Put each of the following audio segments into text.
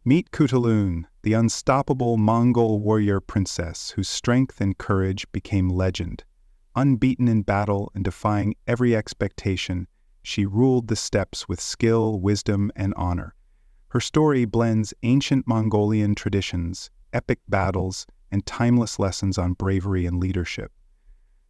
Meet Khutulun, the unstoppable Mongol warrior princess whose strength and courage became legend. Unbeaten in battle and defying every expectation, she ruled the steppes with skill, wisdom, and honor. Her story blends ancient Mongolian traditions, epic battles, and timeless lessons on bravery and leadership.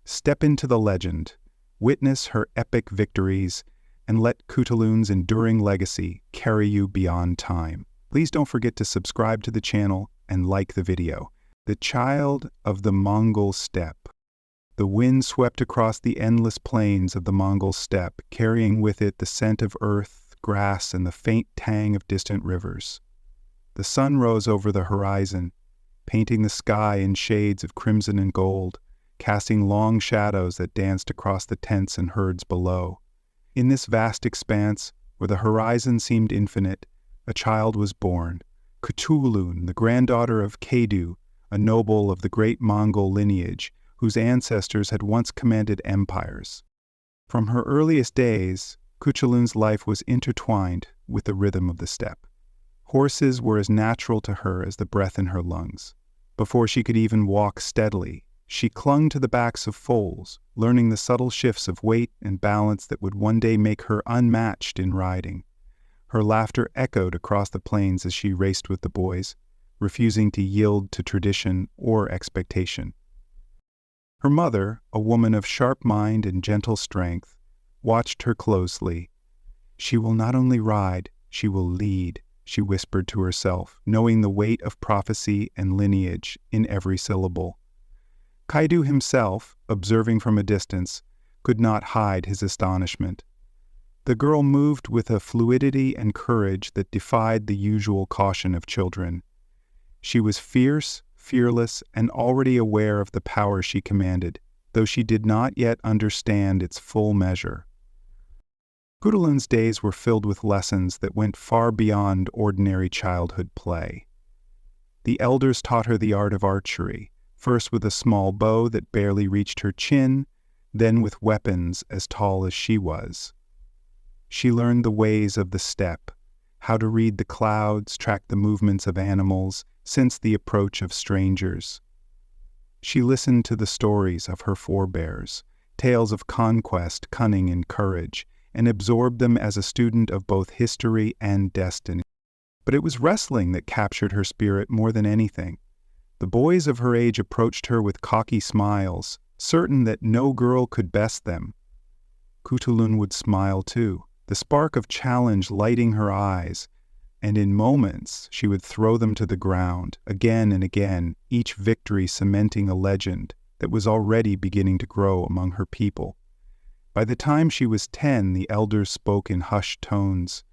Step into the legend, witness her epic victories, and let Khutulun's enduring legacy carry you beyond time. Please don't forget to subscribe to the channel and like the video. The child of the Mongol steppe. The wind swept across the endless plains of the Mongol steppe, carrying with it the scent of earth, grass, and the faint tang of distant rivers. The sun rose over the horizon, painting the sky in shades of crimson and gold, casting long shadows that danced across the tents and herds below. In this vast expanse, where the horizon seemed infinite, a child was born, Khutulun, the granddaughter of Kaidu, a noble of the great Mongol lineage, whose ancestors had once commanded empires. From her earliest days, Khutulun's life was intertwined with the rhythm of the steppe. Horses were as natural to her as the breath in her lungs. Before she could even walk steadily, she clung to the backs of foals, learning the subtle shifts of weight and balance that would one day make her unmatched in riding. Her laughter echoed across the plains as she raced with the boys, refusing to yield to tradition or expectation. Her mother, a woman of sharp mind and gentle strength, watched her closely. "She will not only ride, she will lead," she whispered to herself, knowing the weight of prophecy and lineage in every syllable. Kaidu himself, observing from a distance, could not hide his astonishment. The girl moved with a fluidity and courage that defied the usual caution of children. She was fierce, fearless, and already aware of the power she commanded, though she did not yet understand its full measure. Khutulun's days were filled with lessons that went far beyond ordinary childhood play. The elders taught her the art of archery, first with a small bow that barely reached her chin, then with weapons as tall as she was. She learned the ways of the steppe, how to read the clouds, track the movements of animals, sense the approach of strangers. She listened to the stories of her forebears, tales of conquest, cunning, and courage, and absorbed them as a student of both history and destiny. But it was wrestling that captured her spirit more than anything. The boys of her age approached her with cocky smiles, certain that no girl could best them. Khutulun would smile too, the spark of challenge lighting her eyes, and in moments she would throw them to the ground, again and again, each victory cementing a legend that was already beginning to grow among her people. By the time she was 10, the elders spoke in hushed tones.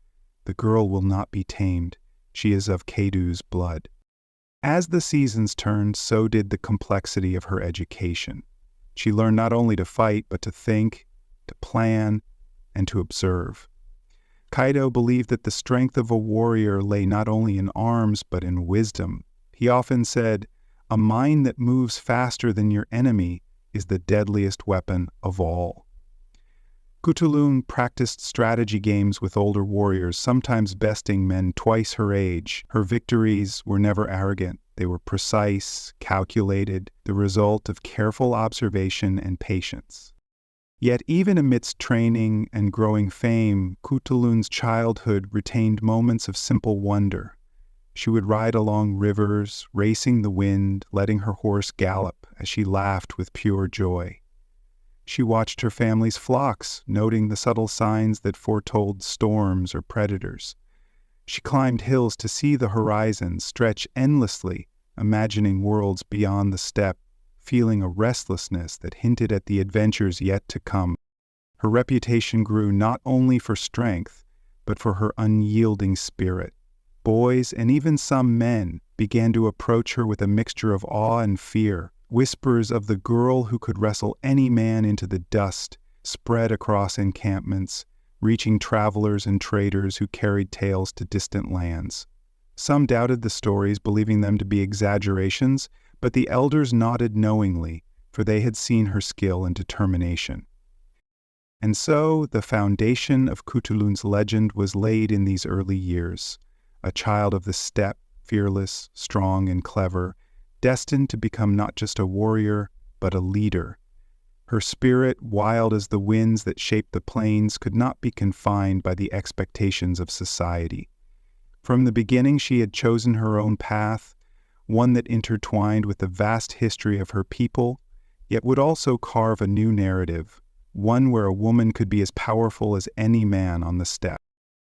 "The girl will not be tamed. She is of Kaidu's blood." As the seasons turned, so did the complexity of her education. She learned not only to fight, but to think, to plan, and to observe. Kaido believed that the strength of a warrior lay not only in arms, but in wisdom. He often said, "A mind that moves faster than your enemy is the deadliest weapon of all." Khutulun practiced strategy games with older warriors, sometimes besting men twice her age. Her victories were never arrogant. They were precise, calculated, the result of careful observation and patience. Yet even amidst training and growing fame, Khutulun's childhood retained moments of simple wonder. She would ride along rivers, racing the wind, letting her horse gallop as she laughed with pure joy. She watched her family's flocks, noting the subtle signs that foretold storms or predators. She climbed hills to see the horizon stretch endlessly, imagining worlds beyond the steppe, feeling a restlessness that hinted at the adventures yet to come. Her reputation grew not only for strength, but for her unyielding spirit. Boys, and even some men, began to approach her with a mixture of awe and fear. Whispers of the girl who could wrestle any man into the dust spread across encampments, reaching travelers and traders who carried tales to distant lands. Some doubted the stories, believing them to be exaggerations, but the elders nodded knowingly, for they had seen her skill and determination. And so the foundation of Khutulun's legend was laid in these early years, a child of the steppe, fearless, strong, and clever, destined to become not just a warrior, but a leader. Her spirit, wild as the winds that shaped the plains, could not be confined by the expectations of society. From the beginning, she had chosen her own path, one that intertwined with the vast history of her people, yet would also carve a new narrative, one where a woman could be as powerful as any man on the steppe.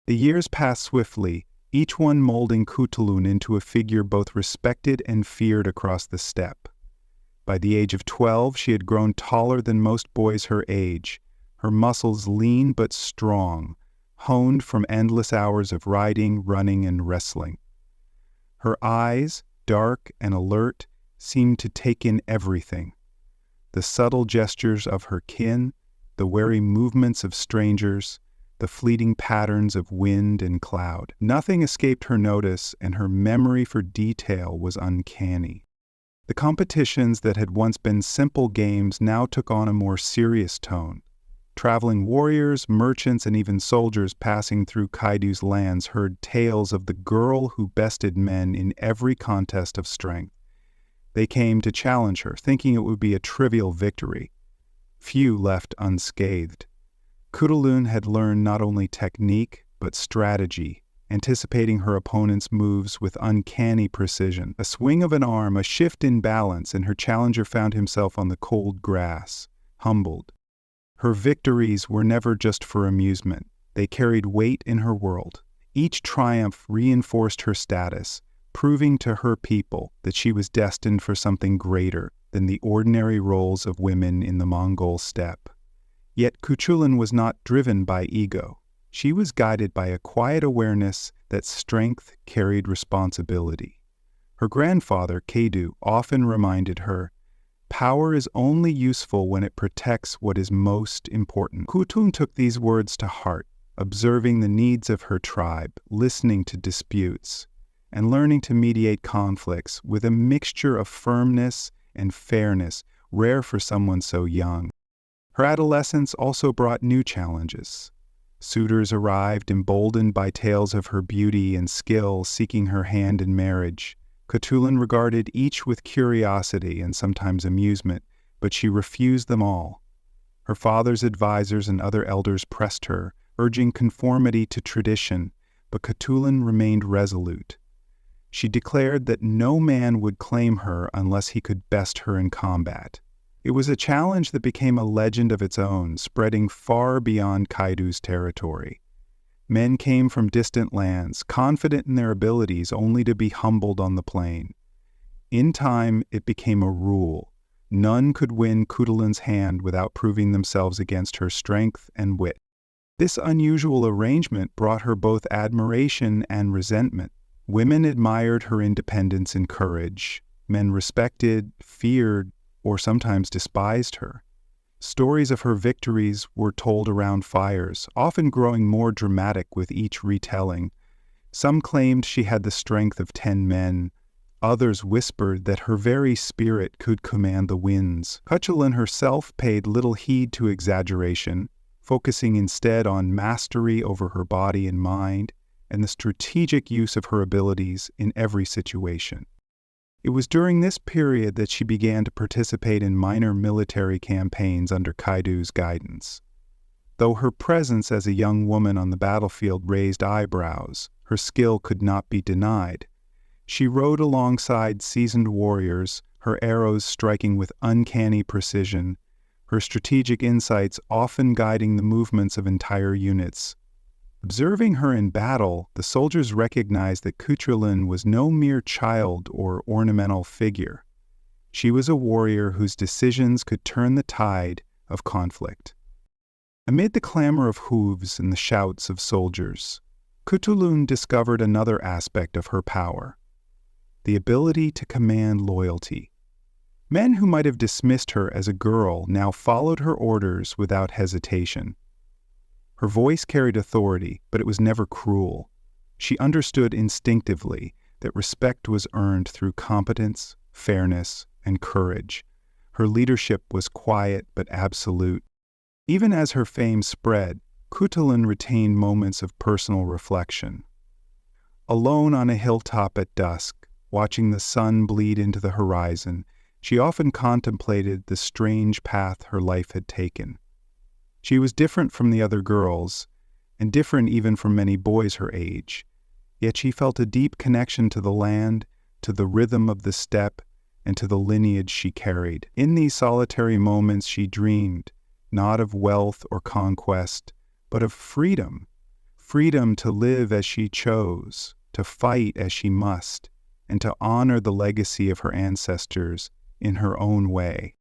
The years passed swiftly, each one molding Khutulun into a figure both respected and feared across the steppe. By the age of 12, she had grown taller than most boys her age, her muscles lean but strong, honed from endless hours of riding, running, and wrestling. Her eyes, dark and alert, seemed to take in everything. The subtle gestures of her kin, the wary movements of strangers, the fleeting patterns of wind and cloud. Nothing escaped her notice, and her memory for detail was uncanny. The competitions that had once been simple games now took on a more serious tone. Traveling warriors, merchants, and even soldiers passing through Kaidu's lands heard tales of the girl who bested men in every contest of strength. They came to challenge her, thinking it would be a trivial victory. Few left unscathed. Khutulun had learned not only technique, but strategy, anticipating her opponent's moves with uncanny precision. A swing of an arm, a shift in balance, and her challenger found himself on the cold grass, humbled. Her victories were never just for amusement. They carried weight in her world. Each triumph reinforced her status, proving to her people that she was destined for something greater than the ordinary roles of women in the Mongol steppe. Yet Khutulun was not driven by ego. She was guided by a quiet awareness that strength carried responsibility. Her grandfather, Kaidu, often reminded her, "Power is only useful when it protects what is most important." Khutulun took these words to heart, observing the needs of her tribe, listening to disputes, and learning to mediate conflicts with a mixture of firmness and fairness rare for someone so young. Her adolescence also brought new challenges. Suitors arrived, emboldened by tales of her beauty and skill, seeking her hand in marriage. Khutulun regarded each with curiosity and sometimes amusement, but she refused them all. Her father's advisors and other elders pressed her, urging conformity to tradition, but Khutulun remained resolute. She declared that no man would claim her unless he could best her in combat. It was a challenge that became a legend of its own, spreading far beyond Kaidu's territory. Men came from distant lands, confident in their abilities only to be humbled on the plain. In time, it became a rule. None could win Khutulun's hand without proving themselves against her strength and wit. This unusual arrangement brought her both admiration and resentment. Women admired her independence and courage. Men respected, feared, or sometimes despised her. Stories of her victories were told around fires, often growing more dramatic with each retelling. Some claimed she had the strength of 10 men. Others whispered that her very spirit could command the winds. Khutulun herself paid little heed to exaggeration, focusing instead on mastery over her body and mind, and the strategic use of her abilities in every situation. It was during this period that she began to participate in minor military campaigns under Kaidu's guidance. Though her presence as a young woman on the battlefield raised eyebrows, her skill could not be denied. She rode alongside seasoned warriors, her arrows striking with uncanny precision, her strategic insights often guiding the movements of entire units. Observing her in battle, the soldiers recognized that Khutulun was no mere child or ornamental figure. She was a warrior whose decisions could turn the tide of conflict. Amid the clamor of hooves and the shouts of soldiers, Khutulun discovered another aspect of her power: the ability to command loyalty. Men who might have dismissed her as a girl now followed her orders without hesitation. Her voice carried authority, but it was never cruel. She understood instinctively that respect was earned through competence, fairness, and courage. Her leadership was quiet but absolute. Even as her fame spread, Khutulun retained moments of personal reflection. Alone on a hilltop at dusk, watching the sun bleed into the horizon, she often contemplated the strange path her life had taken. She was different from the other girls, and different even from many boys her age, yet she felt a deep connection to the land, to the rhythm of the steppe, and to the lineage she carried. In these solitary moments she dreamed, not of wealth or conquest, but of freedom. Freedom to live as she chose, to fight as she must, and to honor the legacy of her ancestors in her own way.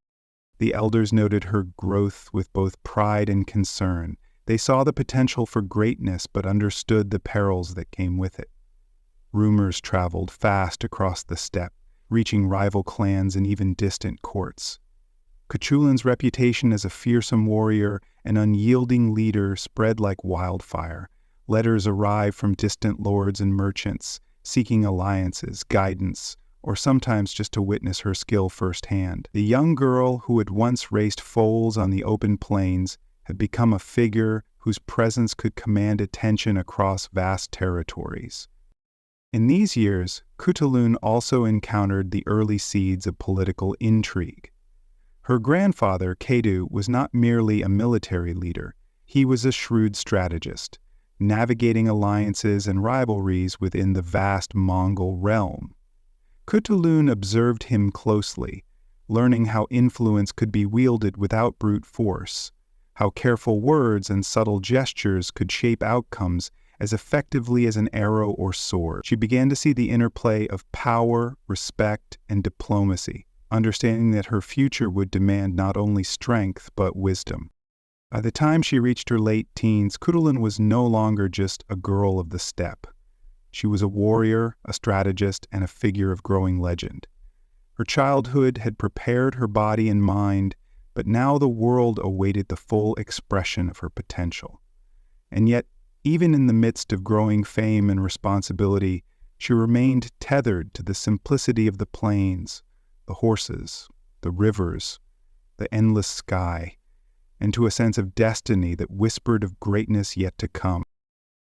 The elders noted her growth with both pride and concern. They saw the potential for greatness but understood the perils that came with it. Rumors traveled fast across the steppe, reaching rival clans and even distant courts. Khutulun's reputation as a fearsome warrior and unyielding leader spread like wildfire. Letters arrived from distant lords and merchants, seeking alliances, guidance, or sometimes just to witness her skill firsthand. The young girl who had once raced foals on the open plains had become a figure whose presence could command attention across vast territories. In these years, Khutulun also encountered the early seeds of political intrigue. Her grandfather, Khadu, was not merely a military leader. He was a shrewd strategist, navigating alliances and rivalries within the vast Mongol realm. Khutulun observed him closely, learning how influence could be wielded without brute force, how careful words and subtle gestures could shape outcomes as effectively as an arrow or sword. She began to see the interplay of power, respect, and diplomacy, understanding that her future would demand not only strength but wisdom. By the time she reached her late teens, Khutulun was no longer just a girl of the steppe. She was a warrior, a strategist, and a figure of growing legend. Her childhood had prepared her body and mind, but now the world awaited the full expression of her potential. And yet, even in the midst of growing fame and responsibility, she remained tethered to the simplicity of the plains, the horses, the rivers, the endless sky, and to a sense of destiny that whispered of greatness yet to come.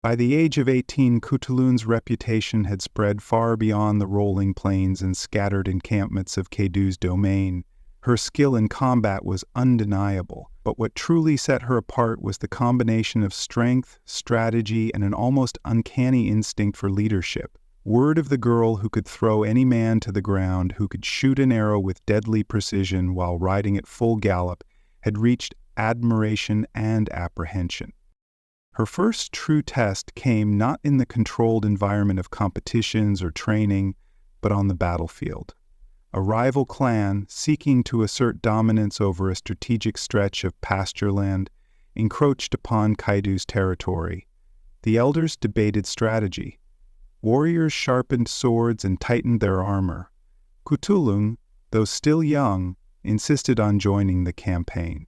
By the age of 18, Khutulun's reputation had spread far beyond the rolling plains and scattered encampments of Khadu's domain. Her skill in combat was undeniable, but what truly set her apart was the combination of strength, strategy, and an almost uncanny instinct for leadership. Word of the girl who could throw any man to the ground, who could shoot an arrow with deadly precision while riding at full gallop, had reached admiration and apprehension. Her first true test came not in the controlled environment of competitions or training, but on the battlefield. A rival clan, seeking to assert dominance over a strategic stretch of pasture land, encroached upon Khadu's territory. The elders debated strategy. Warriors sharpened swords and tightened their armor. Khutulun, though still young, insisted on joining the campaign.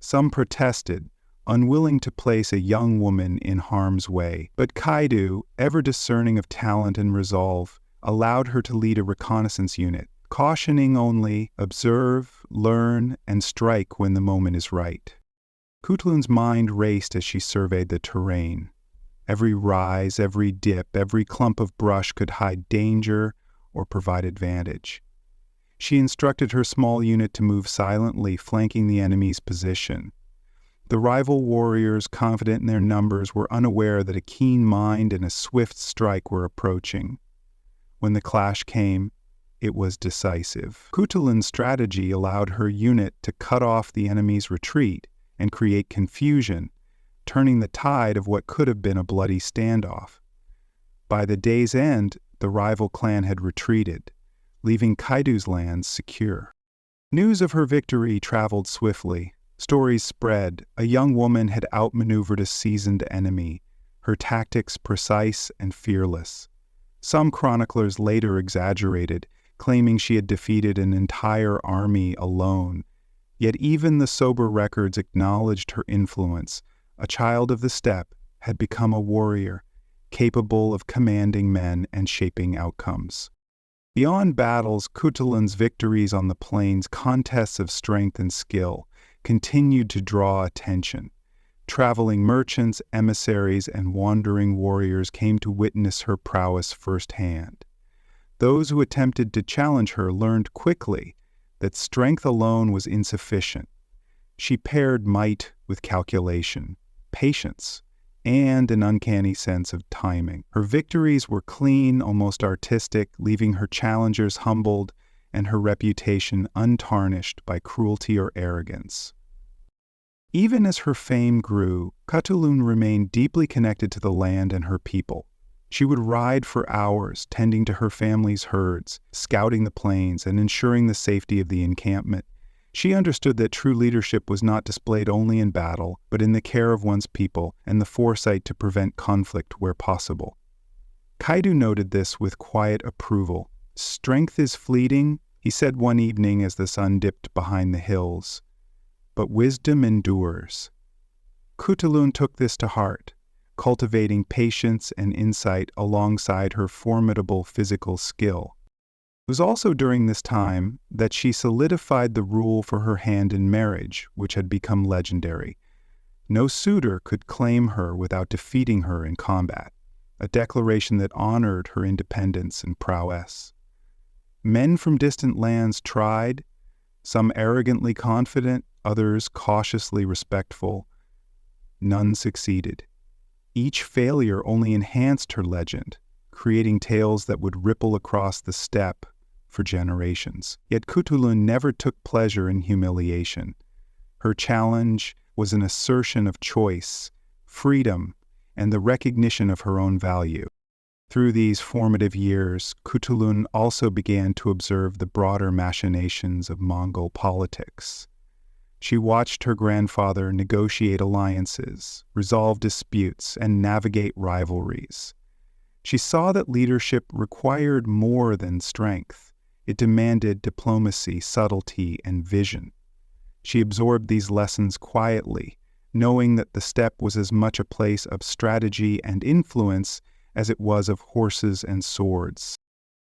Some protested, unwilling to place a young woman in harm's way, but Khadu, ever discerning of talent and resolve, allowed her to lead a reconnaissance unit, cautioning only, observe, learn, and strike when the moment is right. Khutulun's mind raced as she surveyed the terrain. Every rise, every dip, every clump of brush could hide danger or provide advantage. She instructed her small unit to move silently, flanking the enemy's position. The rival warriors, confident in their numbers, were unaware that a keen mind and a swift strike were approaching. When the clash came, it was decisive. Khutulun's strategy allowed her unit to cut off the enemy's retreat and create confusion, turning the tide of what could have been a bloody standoff. By the day's end, the rival clan had retreated, leaving Khadu's lands secure. News of her victory traveled swiftly. Stories spread. A young woman had outmaneuvered a seasoned enemy, her tactics precise and fearless. Some chroniclers later exaggerated, claiming she had defeated an entire army alone. Yet even the sober records acknowledged her influence. A child of the steppe had become a warrior, capable of commanding men and shaping outcomes. Beyond battles, Khutulun's victories on the plains, contests of strength and skill, continued to draw attention. Traveling merchants, emissaries, and wandering warriors came to witness her prowess firsthand. Those who attempted to challenge her learned quickly that strength alone was insufficient. She paired might with calculation, patience, and an uncanny sense of timing. Her victories were clean, almost artistic, leaving her challengers humbled and her reputation untarnished by cruelty or arrogance. Even as her fame grew, Khutulun remained deeply connected to the land and her people. She would ride for hours, tending to her family's herds, scouting the plains, and ensuring the safety of the encampment. She understood that true leadership was not displayed only in battle, but in the care of one's people and the foresight to prevent conflict where possible. Kaidu noted this with quiet approval. "Strength is fleeting," he said one evening as the sun dipped behind the hills, "but wisdom endures." Khutulun took this to heart, cultivating patience and insight alongside her formidable physical skill. It was also during this time that she solidified the rule for her hand in marriage, which had become legendary. No suitor could claim her without defeating her in combat, a declaration that honored her independence and prowess. Men from distant lands tried, some arrogantly confident, others cautiously respectful. None succeeded. Each failure only enhanced her legend, creating tales that would ripple across the steppe for generations. Yet Khutulun never took pleasure in humiliation. Her challenge was an assertion of choice, freedom, and the recognition of her own value. Through these formative years, Khutulun also began to observe the broader machinations of Mongol politics. She watched her grandfather negotiate alliances, resolve disputes, and navigate rivalries. She saw that leadership required more than strength. It demanded diplomacy, subtlety, and vision. She absorbed these lessons quietly, knowing that the steppe was as much a place of strategy and influence as it was of horses and swords.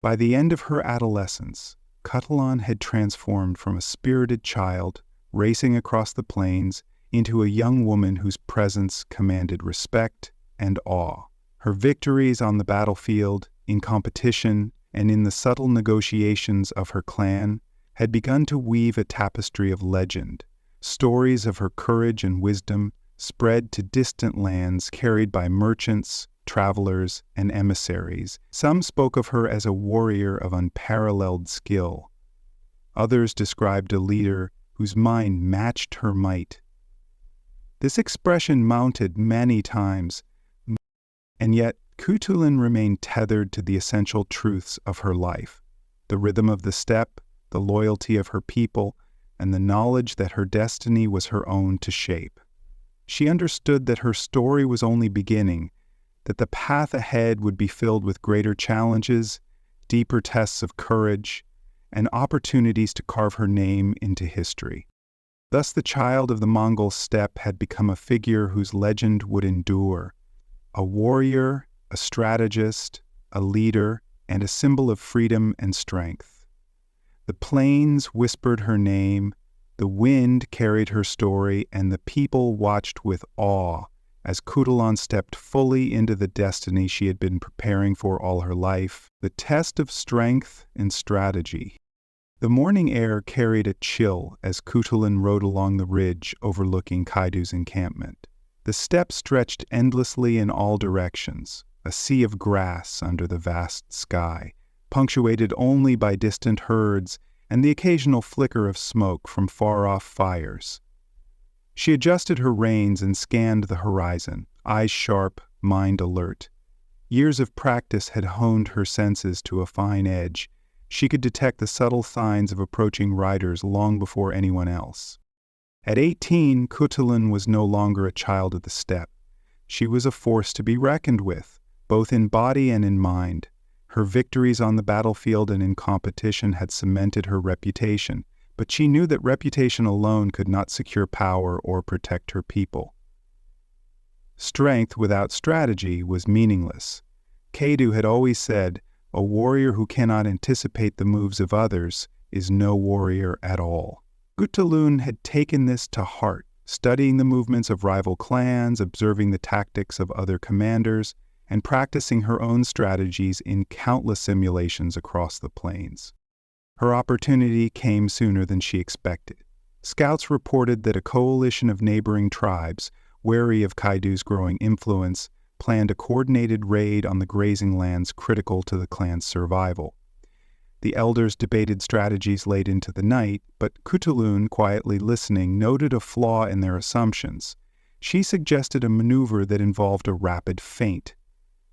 By the end of her adolescence, Khutulun had transformed from a spirited child racing across the plains into a young woman whose presence commanded respect and awe. Her victories on the battlefield, in competition, and in the subtle negotiations of her clan had begun to weave a tapestry of legend. Stories of her courage and wisdom spread to distant lands carried by merchants, travelers, and emissaries. Some spoke of her as a warrior of unparalleled skill. Others described a leader whose mind matched her might. This expression mounted many times, and yet Khutulun remained tethered to the essential truths of her life, the rhythm of the steppe, the loyalty of her people, and the knowledge that her destiny was her own to shape. She understood that her story was only beginning, that the path ahead would be filled with greater challenges, deeper tests of courage, and opportunities to carve her name into history. Thus the child of the Mongol steppe had become a figure whose legend would endure, a warrior, a strategist, a leader, and a symbol of freedom and strength. The plains whispered her name, the wind carried her story, and the people watched with awe as Khutulun stepped fully into the destiny she had been preparing for all her life, the test of strength and strategy. The morning air carried a chill as Khutulun rode along the ridge overlooking Kaidu's encampment. The steppe stretched endlessly in all directions, a sea of grass under the vast sky, punctuated only by distant herds and the occasional flicker of smoke from far-off fires. She adjusted her reins and scanned the horizon, eyes sharp, mind alert. Years of practice had honed her senses to a fine edge. She could detect the subtle signs of approaching riders long before anyone else. At 18, Khutulun was no longer a child of the steppe. She was a force to be reckoned with, both in body and in mind. Her victories on the battlefield and in competition had cemented her reputation, but she knew that reputation alone could not secure power or protect her people. Strength without strategy was meaningless. Kaidu had always said, "A warrior who cannot anticipate the moves of others is no warrior at all." Khutulun had taken this to heart. studying the movements of rival clans, observing the tactics of other commanders, and practicing her own strategies in countless simulations across the plains. Her opportunity came sooner than she expected. Scouts reported that a coalition of neighboring tribes, wary of Kaidu's growing influence, planned a coordinated raid on the grazing lands critical to the clan's survival. The elders debated strategies late into the night, but Khutulun, quietly listening, noted a flaw in their assumptions. She suggested a maneuver that involved a rapid feint,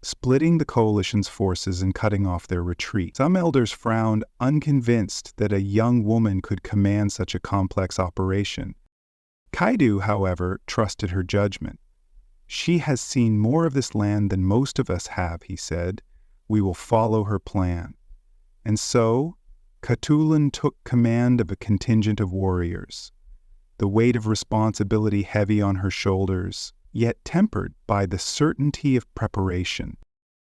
splitting the coalition's forces and cutting off their retreat. Some elders frowned, unconvinced that a young woman could command such a complex operation. Kaidu, however, trusted her judgment. "She has seen more of this land than most of us have," he said. "We will follow her plan." And so, Khutulun took command of a contingent of warriors, the weight of responsibility heavy on her shoulders, yet tempered by the certainty of preparation.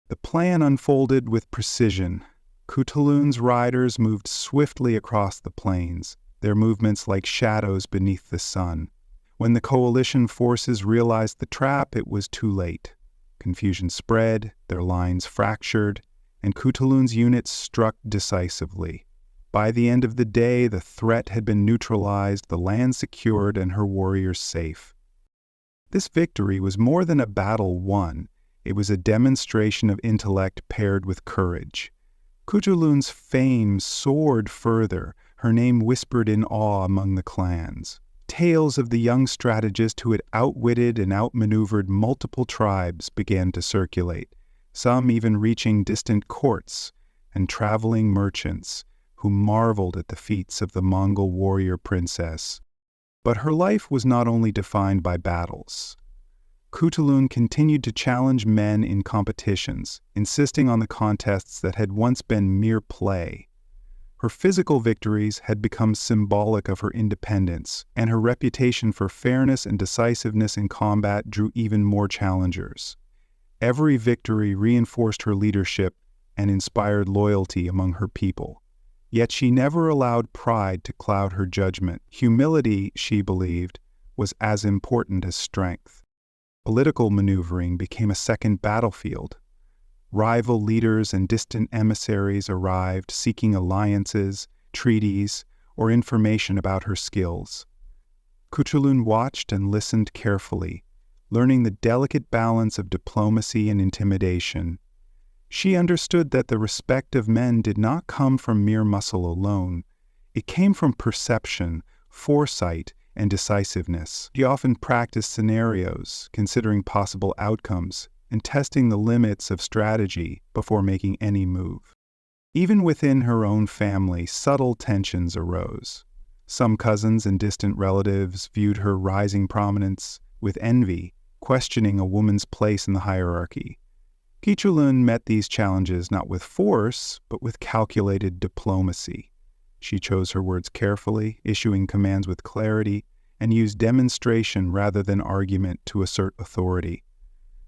The plan unfolded with precision. Khutulun's riders moved swiftly across the plains, their movements like shadows beneath the sun. When the coalition forces realized the trap, it was too late. Confusion spread, their lines fractured, and Khutulun's units struck decisively. By the end of the day, the threat had been neutralized, the land secured, and her warriors safe. This victory was more than a battle won. It was a demonstration of intellect paired with courage. Khutulun's fame soared further, her name whispered in awe among the clans. Tales of the young strategist who had outwitted and outmaneuvered multiple tribes began to circulate, some even reaching distant courts and traveling merchants who marveled at the feats of the Mongol warrior princess. But her life was not only defined by battles. Khutulun continued to challenge men in competitions, insisting on the contests that had once been mere play. Her physical victories had become symbolic of her independence, and her reputation for fairness and decisiveness in combat drew even more challengers. Every victory reinforced her leadership and inspired loyalty among her people. Yet she never allowed pride to cloud her judgment. Humility, she believed, was as important as strength. Political maneuvering became a second battlefield. Rival leaders and distant emissaries arrived, seeking alliances, treaties, or information about her skills. Khutulun watched and listened carefully, learning the delicate balance of diplomacy and intimidation. She understood that the respect of men did not come from mere muscle alone. It came from perception, foresight, and decisiveness. She often practiced scenarios, considering possible outcomes, and testing the limits of strategy before making any move. Even within her own family, subtle tensions arose. Some cousins and distant relatives viewed her rising prominence with envy, questioning a woman's place in the hierarchy. Khutulun met these challenges not with force, but with calculated diplomacy. She chose her words carefully, issuing commands with clarity, and used demonstration rather than argument to assert authority.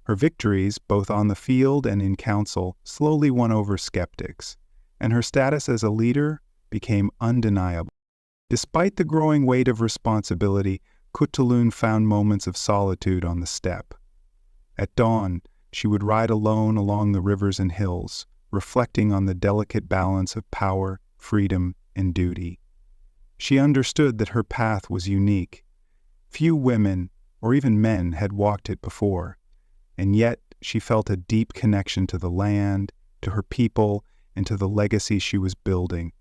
Her victories, both on the field and in council, slowly won over skeptics, and her status as a leader became undeniable. Despite the growing weight of responsibility, Khutulun found moments of solitude on the steppe. At dawn, she would ride alone along the rivers and hills, reflecting on the delicate balance of power, freedom, and duty. She understood that her path was unique. Few women, or even men, had walked it before, and yet she felt a deep connection to the land, to her people, and to the legacy she was building,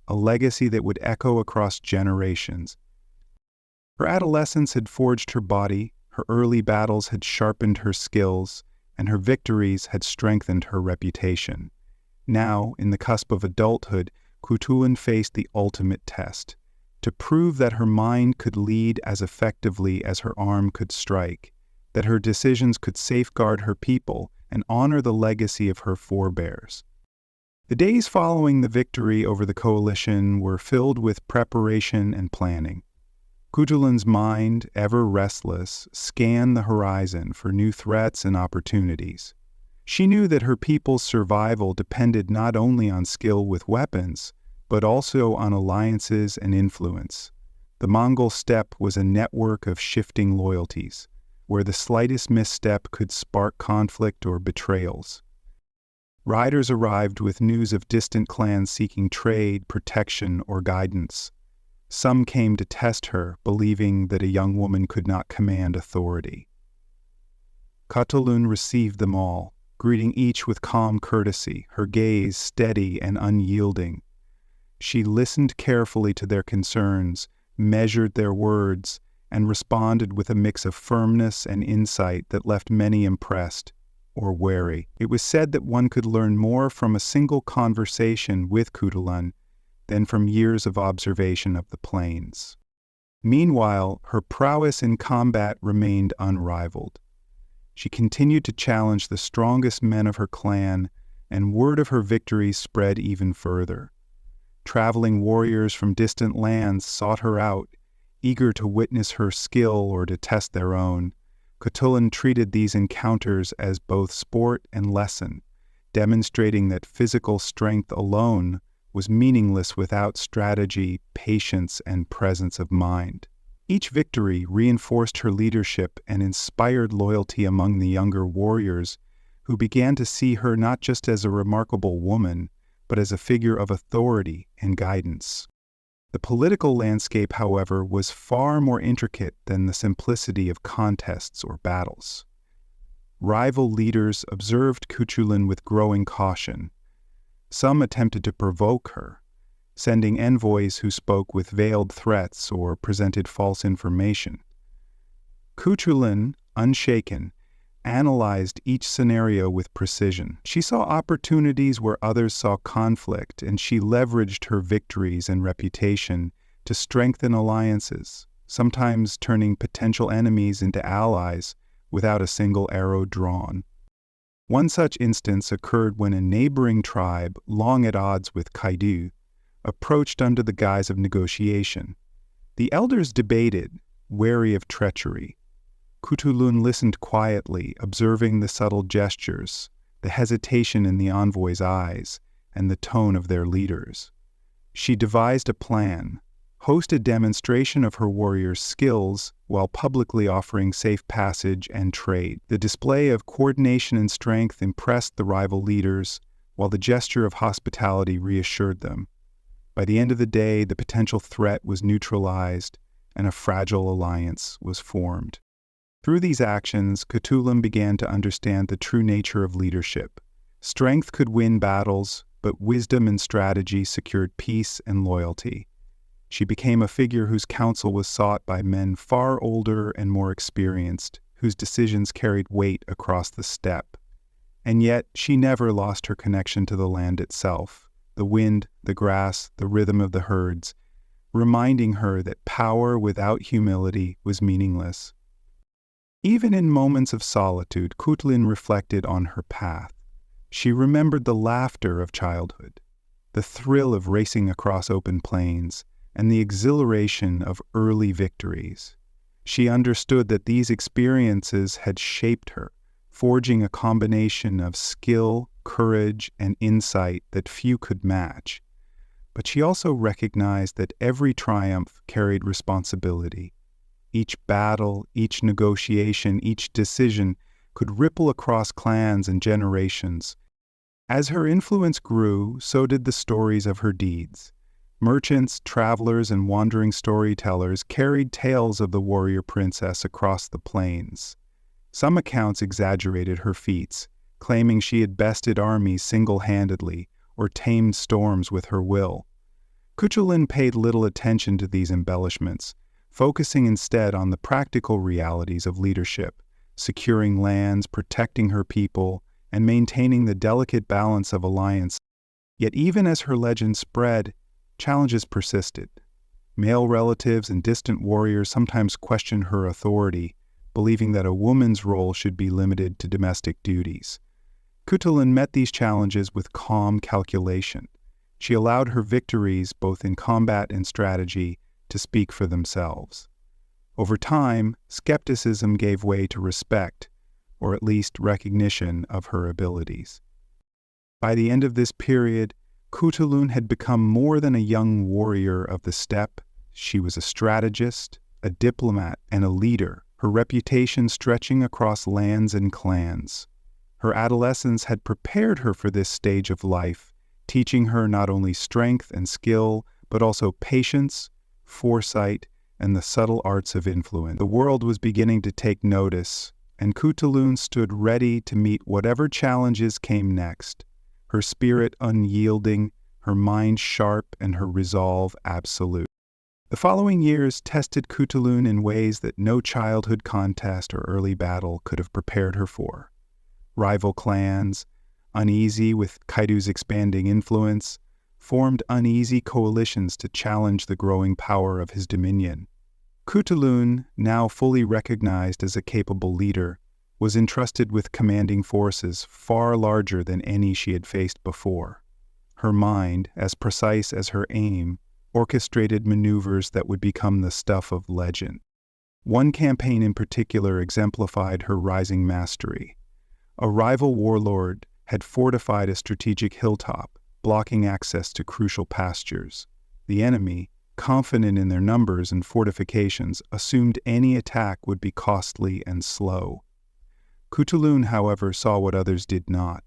a legacy that would echo across generations. Her adolescence had forged her body, her early battles had sharpened her skills, and her victories had strengthened her reputation. Now, in the cusp of adulthood, Khutulun faced the ultimate test, to prove that her mind could lead as effectively as her arm could strike, that her decisions could safeguard her people and honor the legacy of her forebears. The days following the victory over the coalition were filled with preparation and planning. Khutulun's mind, ever restless, scanned the horizon for new threats and opportunities. She knew that her people's survival depended not only on skill with weapons, but also on alliances and influence. The Mongol steppe was a network of shifting loyalties, where the slightest misstep could spark conflict or betrayals. Riders arrived with news of distant clans seeking trade, protection, or guidance. Some came to test her, believing that a young woman could not command authority. Khutulun received them all, greeting each with calm courtesy, her gaze steady and unyielding. She listened carefully to their concerns, measured their words, and responded with a mix of firmness and insight that left many impressed or wary. It was said that one could learn more from a single conversation with Khutulun than from years of observation of the plains. Meanwhile, her prowess in combat remained unrivaled. She continued to challenge the strongest men of her clan, and word of her victories spread even further. Traveling warriors from distant lands sought her out, eager to witness her skill or to test their own. Khutulun treated these encounters as both sport and lesson, demonstrating that physical strength alone was meaningless without strategy, patience, and presence of mind. Each victory reinforced her leadership and inspired loyalty among the younger warriors, who began to see her not just as a remarkable woman, but as a figure of authority and guidance. The political landscape, however, was far more intricate than the simplicity of contests or battles. Rival leaders observed Khutulun with growing caution. Some attempted to provoke her, sending envoys who spoke with veiled threats or presented false information. Khutulun, unshaken, analyzed each scenario with precision. She saw opportunities where others saw conflict, and she leveraged her victories and reputation to strengthen alliances, sometimes turning potential enemies into allies without a single arrow drawn. One such instance occurred when a neighboring tribe, long at odds with Kaidu, approached under the guise of negotiation. The elders debated, wary of treachery. Khutulun listened quietly, observing the subtle gestures, the hesitation in the envoys' eyes, and the tone of their leaders. She devised a plan, host a demonstration of her warriors' skills while publicly offering safe passage and trade. The display of coordination and strength impressed the rival leaders, while the gesture of hospitality reassured them. By the end of the day, the potential threat was neutralized, and a fragile alliance was formed. Through these actions, Khutulun began to understand the true nature of leadership. Strength could win battles, but wisdom and strategy secured peace and loyalty. She became a figure whose counsel was sought by men far older and more experienced, whose decisions carried weight across the steppe. And yet, she never lost her connection to the land itself, the wind, the grass, the rhythm of the herds, reminding her that power without humility was meaningless. Even in moments of solitude, Khutulun reflected on her path. She remembered the laughter of childhood, the thrill of racing across open plains, and the exhilaration of early victories. She understood that these experiences had shaped her, forging a combination of skill, courage, and insight that few could match. But she also recognized that every triumph carried responsibility. Each battle, each negotiation, each decision could ripple across clans and generations. As her influence grew, so did the stories of her deeds. Merchants, travelers, and wandering storytellers carried tales of the warrior princess across the plains. Some accounts exaggerated her feats, claiming she had bested armies single-handedly or tamed storms with her will. Khutulun paid little attention to these embellishments, focusing instead on the practical realities of leadership, securing lands, protecting her people, and maintaining the delicate balance of alliance. Yet even as her legend spread, challenges persisted. Male relatives and distant warriors sometimes questioned her authority, believing that a woman's role should be limited to domestic duties. Khutulun met these challenges with calm calculation. She allowed her victories, both in combat and strategy, to speak for themselves. Over time, skepticism gave way to respect, or at least recognition of her abilities. By the end of this period, Khutulun had become more than a young warrior of the steppe. she was a strategist, a diplomat, and a leader, her reputation stretching across lands and clans. Her adolescence had prepared her for this stage of life, teaching her not only strength and skill, but also patience, foresight, and the subtle arts of influence. The world was beginning to take notice, and Khutulun stood ready to meet whatever challenges came next, her spirit unyielding, her mind sharp, and her resolve absolute. The following years tested Khutulun in ways that no childhood contest or early battle could have prepared her for. Rival clans, uneasy with Kaidu's expanding influence, formed uneasy coalitions to challenge the growing power of his dominion. Khutulun, now fully recognized as a capable leader, was entrusted with commanding forces far larger than any she had faced before. Her mind, as precise as her aim, orchestrated maneuvers that would become the stuff of legend. One campaign in particular exemplified her rising mastery. A rival warlord had fortified a strategic hilltop, blocking access to crucial pastures. The enemy, confident in their numbers and fortifications, assumed any attack would be costly and slow. Khutulun, however, saw what others did not.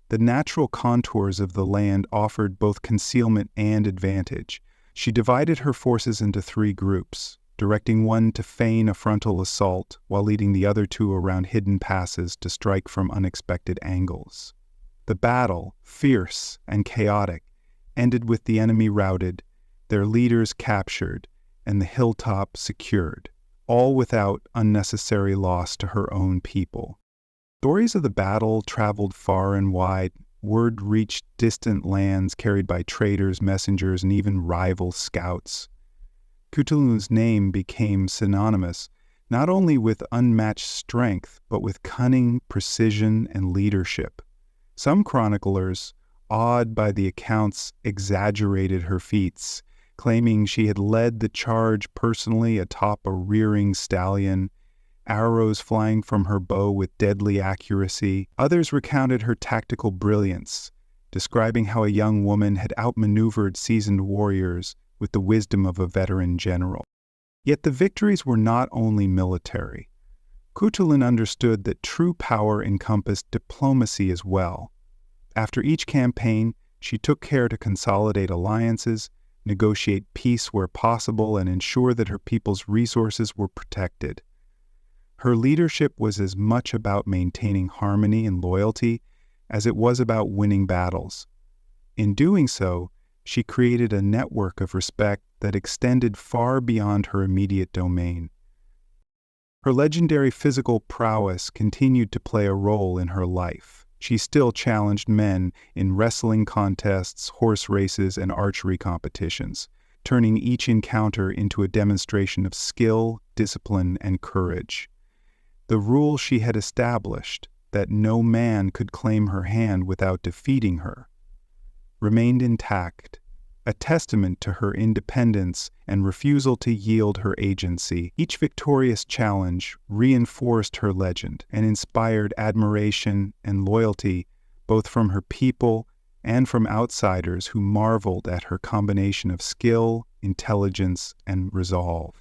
The natural contours of the land offered both concealment and advantage. She divided her forces into 3 groups, directing one to feign a frontal assault while leading the other 2 around hidden passes to strike from unexpected angles. The battle, fierce and chaotic, ended with the enemy routed, their leaders captured, and the hilltop secured, all without unnecessary loss to her own people. Stories of the battle traveled far and wide. Word reached distant lands carried by traders, messengers, and even rival scouts. Khutulun's name became synonymous not only with unmatched strength, but with cunning, precision, and leadership. Some chroniclers, awed by the accounts, exaggerated her feats, claiming she had led the charge personally atop a rearing stallion, arrows flying from her bow with deadly accuracy. Others recounted her tactical brilliance, describing how a young woman had outmaneuvered seasoned warriors with the wisdom of a veteran general. Yet the victories were not only military. Khutulun understood that true power encompassed diplomacy as well. After each campaign, she took care to consolidate alliances, negotiate peace where possible, and ensure that her people's resources were protected. Her leadership was as much about maintaining harmony and loyalty as it was about winning battles. In doing so, she created a network of respect that extended far beyond her immediate domain. Her legendary physical prowess continued to play a role in her life. She still challenged men in wrestling contests, horse races, and archery competitions, turning each encounter into a demonstration of skill, discipline, and courage. The rule she had established, that no man could claim her hand without defeating her, remained intact, a testament to her independence and refusal to yield her agency. Each victorious challenge reinforced her legend and inspired admiration and loyalty both from her people and from outsiders who marveled at her combination of skill, intelligence, and resolve.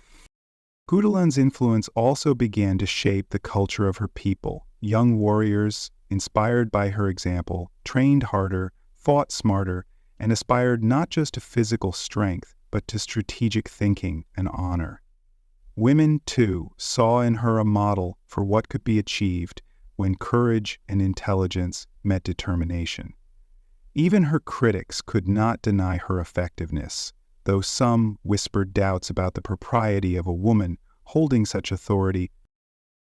Khutulun's influence also began to shape the culture of her people. Young warriors, inspired by her example, trained harder, fought smarter, and aspired not just to physical strength, but to strategic thinking and honor. Women, too, saw in her a model for what could be achieved when courage and intelligence met determination. Even her critics could not deny her effectiveness, though some whispered doubts about the propriety of a woman holding such authority.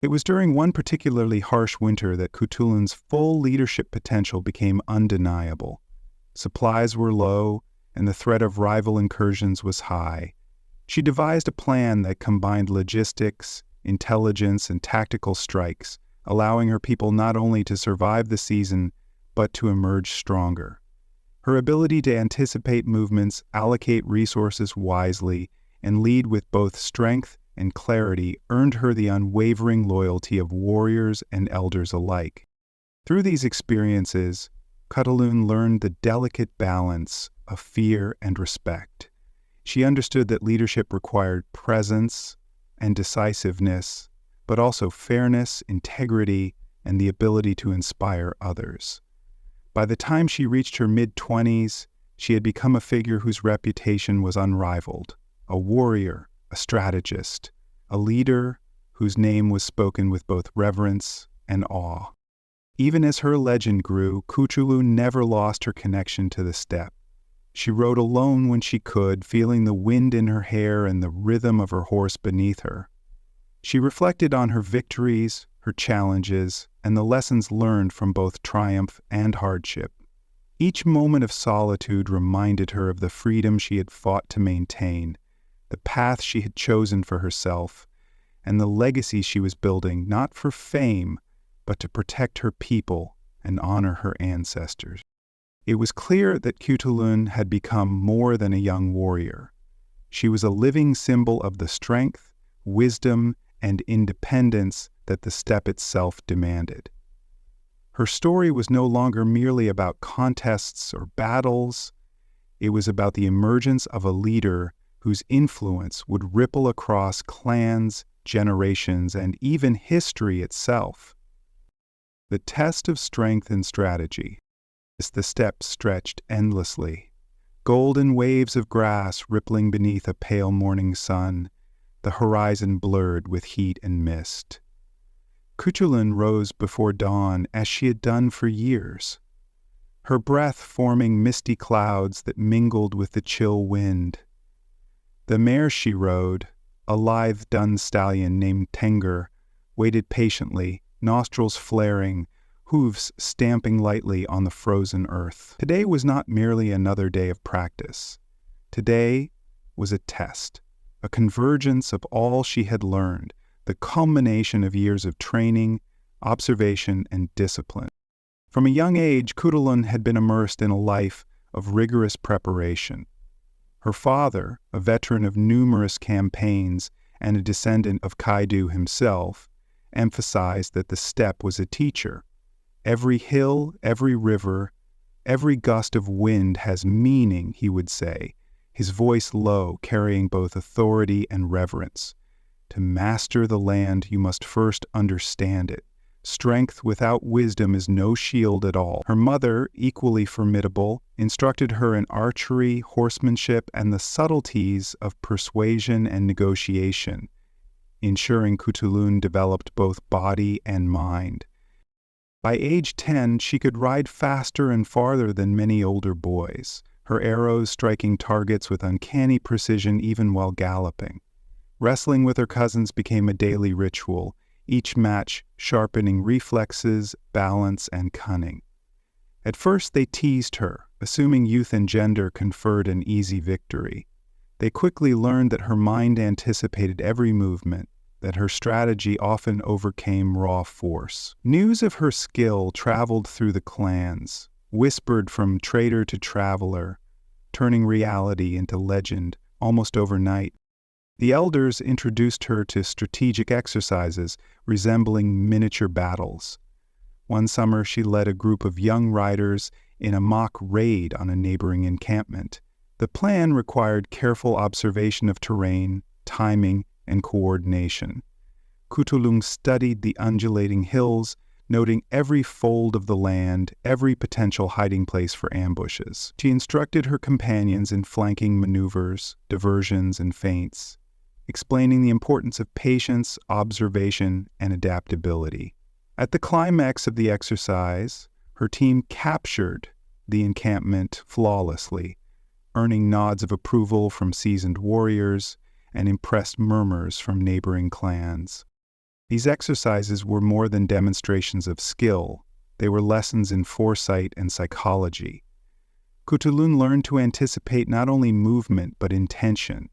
It was during one particularly harsh winter that Khutulun's full leadership potential became undeniable. Supplies were low, and the threat of rival incursions was high. She devised a plan that combined logistics, intelligence, and tactical strikes, allowing her people not only to survive the season, but to emerge stronger. Her ability to anticipate movements, allocate resources wisely, and lead with both strength and clarity earned her the unwavering loyalty of warriors and elders alike. Through these experiences, Khutulun learned the delicate balance of fear and respect. She understood that leadership required presence and decisiveness, but also fairness, integrity, and the ability to inspire others. By the time she reached her mid-20s, she had become a figure whose reputation was unrivaled, a warrior, a strategist, a leader whose name was spoken with both reverence and awe. Even as her legend grew, Khutulun never lost her connection to the steppe. She rode alone when she could, feeling the wind in her hair and the rhythm of her horse beneath her. She reflected on her victories, her challenges, and the lessons learned from both triumph and hardship. Each moment of solitude reminded her of the freedom she had fought to maintain, the path she had chosen for herself, and the legacy she was building not for fame, but to protect her people and honor her ancestors. It was clear that Khutulun had become more than a young warrior. She was a living symbol of the strength, wisdom, and independence that the steppe itself demanded. Her story was no longer merely about contests or battles. It was about the emergence of a leader whose influence would ripple across clans, generations, and even history itself. The test of strength and strategy. As the steppe stretched endlessly, golden waves of grass rippling beneath a pale morning sun, the horizon blurred with heat and mist. Khutulun rose before dawn as she had done for years, her breath forming misty clouds that mingled with the chill wind. The mare she rode, a lithe dun stallion named Tenger, waited patiently, nostrils flaring, hooves stamping lightly on the frozen earth. Today was not merely another day of practice. Today was a test, a convergence of all she had learned, the culmination of years of training, observation, and discipline. From a young age, Khutulun had been immersed in a life of rigorous preparation. Her father, a veteran of numerous campaigns and a descendant of Kaidu himself, emphasized that the steppe was a teacher. Every hill, every river, every gust of wind has meaning, he would say, his voice low, carrying both authority and reverence. To master the land, you must first understand it. Strength without wisdom is no shield at all. Her mother, equally formidable, instructed her in archery, horsemanship, and the subtleties of persuasion and negotiation, ensuring Khutulun developed both body and mind. By age 10, she could ride faster and farther than many older boys, her arrows striking targets with uncanny precision even while galloping. Wrestling with her cousins became a daily ritual, each match sharpening reflexes, balance, and cunning. At first they teased her, assuming youth and gender conferred an easy victory. They quickly learned that her mind anticipated every movement, that her strategy often overcame raw force. News of her skill traveled through the clans, whispered from trader to traveler, turning reality into legend almost overnight. The elders introduced her to strategic exercises resembling miniature battles. One summer she led a group of young riders in a mock raid on a neighboring encampment. The plan required careful observation of terrain, timing, and coordination. Khutulun studied the undulating hills, noting every fold of the land, every potential hiding place for ambushes. She instructed her companions in flanking maneuvers, diversions, and feints, explaining the importance of patience, observation, and adaptability. At the climax of the exercise, her team captured the encampment flawlessly, earning nods of approval from seasoned warriors and impressed murmurs from neighboring clans. These exercises were more than demonstrations of skill. They were lessons in foresight and psychology. Khutulun learned to anticipate not only movement but intention,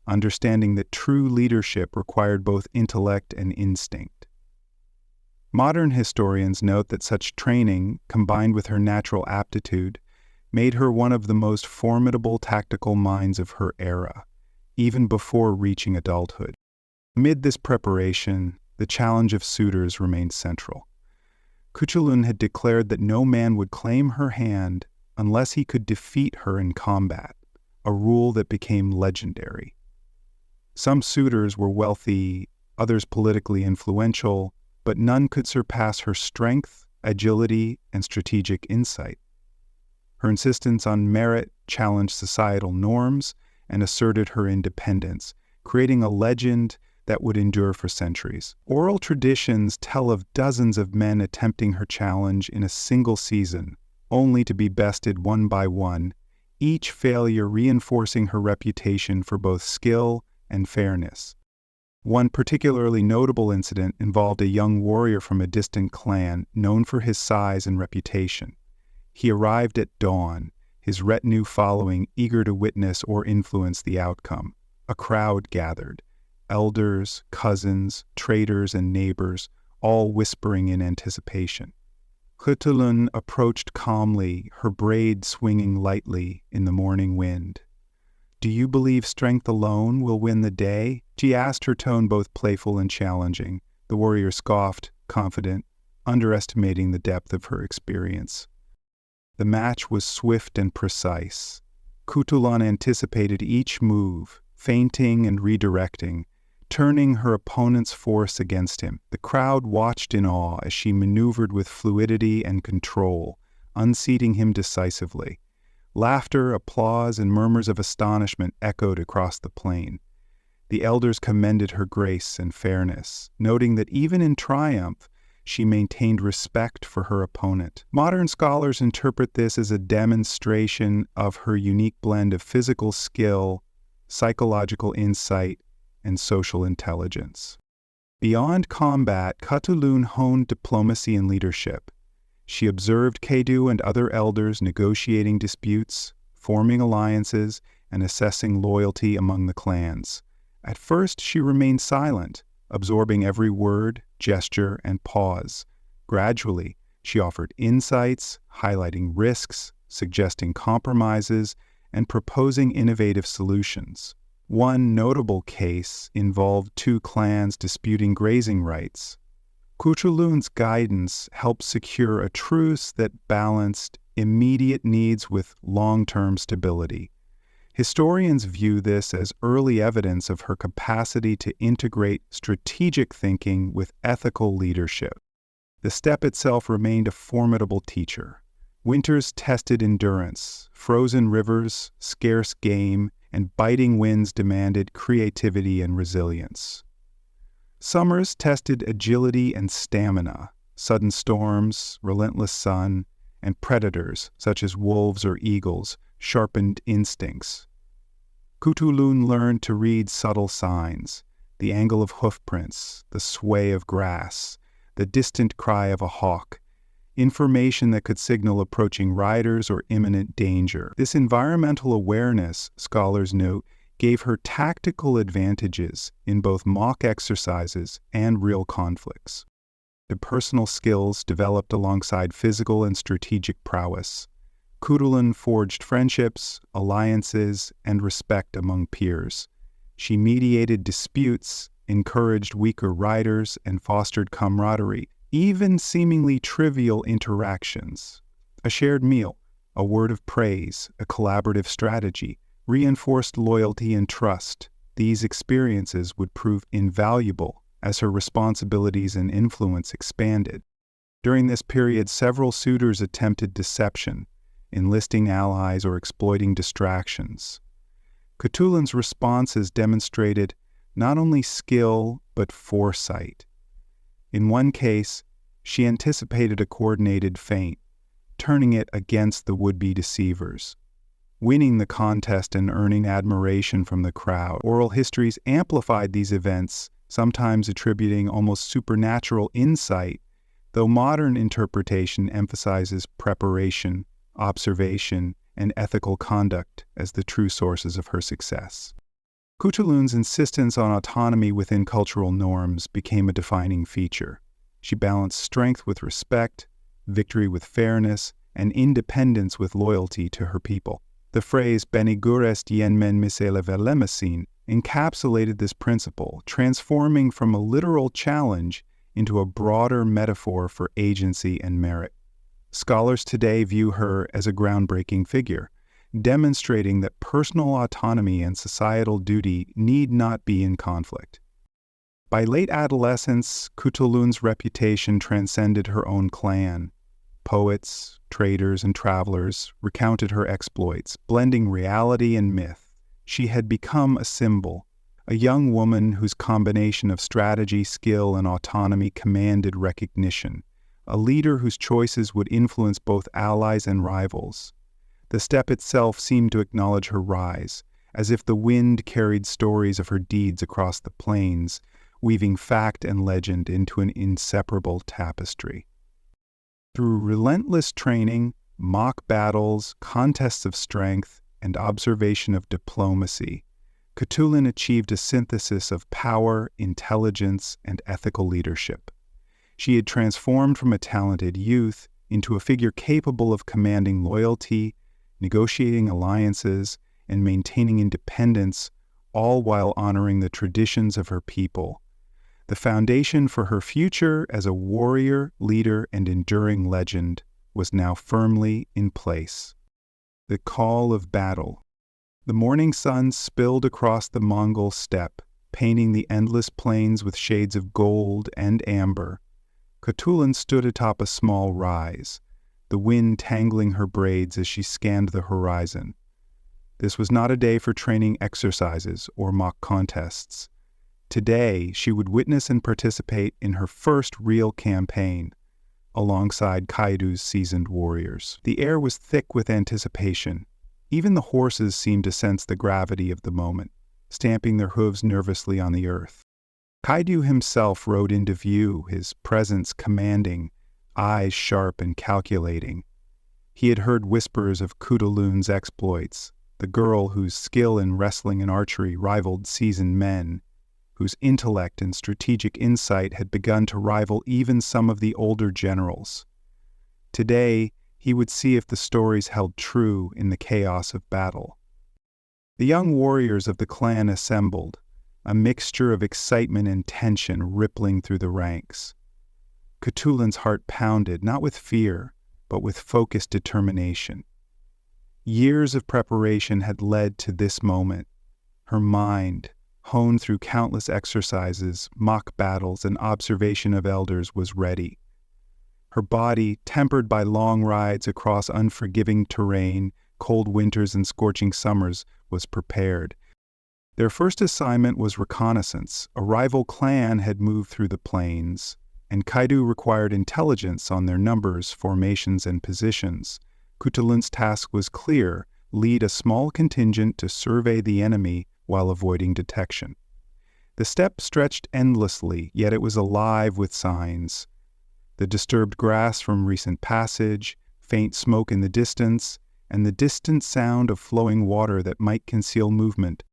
understanding that true leadership required both intellect and instinct. Modern historians note that such training, combined with her natural aptitude, made her one of the most formidable tactical minds of her era, even before reaching adulthood. Amid this preparation, the challenge of suitors remained central. Khutulun had declared that no man would claim her hand unless he could defeat her in combat. a rule that became legendary. Some suitors were wealthy, others politically influential, but none could surpass her strength, agility, and strategic insight. Her insistence on merit challenged societal norms and asserted her independence, creating a legend that would endure for centuries. Oral traditions tell of dozens of men attempting her challenge in a single season, only to be bested one by one, each failure reinforcing her reputation for both skill and fairness. One particularly notable incident involved a young warrior from a distant clan known for his size and reputation. He arrived at dawn, his retinue following, eager to witness or influence the outcome. A crowd gathered, elders, cousins, traders, and neighbors, all whispering in anticipation. Khutulun approached calmly, her braid swinging lightly in the morning wind. "Do you believe strength alone will win the day?" she asked, her tone both playful and challenging. The warrior scoffed, confident, underestimating the depth of her experience. The match was swift and precise. Khutulun anticipated each move, feinting and redirecting, turning her opponent's force against him. The crowd watched in awe as she maneuvered with fluidity and control, unseating him decisively. Laughter, applause, and murmurs of astonishment echoed across the plain. The elders commended her grace and fairness, noting that even in triumph, she maintained respect for her opponent. Modern scholars interpret this as a demonstration of her unique blend of physical skill, psychological insight, and social intelligence. Beyond combat, Khutulun honed diplomacy and leadership. She observed Kedu and other elders negotiating disputes, forming alliances, and assessing loyalty among the clans. At first, she remained silent, absorbing every word, gesture, and pause. Gradually, she offered insights, highlighting risks, suggesting compromises, and proposing innovative solutions. One notable case involved two clans disputing grazing rights. Khutulun's guidance helped secure a truce that balanced immediate needs with long-term stability. Historians view this as early evidence of her capacity to integrate strategic thinking with ethical leadership. The steppe itself remained a formidable teacher. Winters tested endurance, frozen rivers, scarce game, and biting winds demanded creativity and resilience. Summers tested agility and stamina. Sudden storms, relentless sun, and predators, such as wolves or eagles, sharpened instincts. Khutulun learned to read subtle signs, the angle of hoofprints, the sway of grass, the distant cry of a hawk, information that could signal approaching riders or imminent danger. This environmental awareness, scholars note, gave her tactical advantages in both mock exercises and real conflicts. The personal skills developed alongside physical and strategic prowess. Khutulun forged friendships, alliances, and respect among peers. She mediated disputes, encouraged weaker riders, and fostered camaraderie, even seemingly trivial interactions. A shared meal, a word of praise, a collaborative strategy, reinforced loyalty and trust. These experiences would prove invaluable as her responsibilities and influence expanded. During this period, several suitors attempted deception, enlisting allies or exploiting distractions. Khutulun's responses demonstrated not only skill, but foresight. In one case, she anticipated a coordinated feint, turning it against the would-be deceivers, winning the contest and earning admiration from the crowd. Oral histories amplified these events, sometimes attributing almost supernatural insight, though modern interpretation emphasizes preparation, observation, and ethical conduct as the true sources of her success. Khutulun's insistence on autonomy within cultural norms became a defining feature. She balanced strength with respect, victory with fairness, and independence with loyalty to her people. The phrase "benigurest yenmen misele velemasin" encapsulated this principle, transforming from a literal challenge into a broader metaphor for agency and merit. Scholars today view her as a groundbreaking figure. demonstrating that personal autonomy and societal duty need not be in conflict. By late adolescence, Khutulun's reputation transcended her own clan. Poets, traders, and travelers recounted her exploits, blending reality and myth. She had become a symbol, a young woman whose combination of strategy, skill, and autonomy commanded recognition, a leader whose choices would influence both allies and rivals. The steppe itself seemed to acknowledge her rise, as if the wind carried stories of her deeds across the plains, weaving fact and legend into an inseparable tapestry. Through relentless training, mock battles, contests of strength, and observation of diplomacy, Khutulun achieved a synthesis of power, intelligence, and ethical leadership. She had transformed from a talented youth into a figure capable of commanding loyalty, negotiating alliances, and maintaining independence, all while honoring the traditions of her people. The foundation for her future as a warrior, leader, and enduring legend was now firmly in place. The call of battle. The morning sun spilled across the Mongol steppe, painting the endless plains with shades of gold and amber. Khutulun stood atop a small rise, the wind tangling her braids as she scanned the horizon. This was not a day for training exercises or mock contests. Today, she would witness and participate in her first real campaign, alongside Kaidu's seasoned warriors. The air was thick with anticipation. Even the horses seemed to sense the gravity of the moment, stamping their hooves nervously on the earth. Kaidu himself rode into view, his presence commanding, eyes sharp and calculating. He had heard whispers of Khutulun's exploits, the girl whose skill in wrestling and archery rivaled seasoned men, whose intellect and strategic insight had begun to rival even some of the older generals. Today, he would see if the stories held true in the chaos of battle. The young warriors of the clan assembled, a mixture of excitement and tension rippling through the ranks. Khutulun's heart pounded, not with fear, but with focused determination. Years of preparation had led to this moment. Her mind, honed through countless exercises, mock battles, and observation of elders, was ready. Her body, tempered by long rides across unforgiving terrain, cold winters and scorching summers, was prepared. Their first assignment was reconnaissance. A rival clan had moved through the plains, and Kaidu required intelligence on their numbers, formations, and positions. Khutulun's task was clear: lead a small contingent to survey the enemy while avoiding detection. The steppe stretched endlessly, yet it was alive with signs. The disturbed grass from recent passage, faint smoke in the distance, and the distant sound of flowing water that might conceal movement.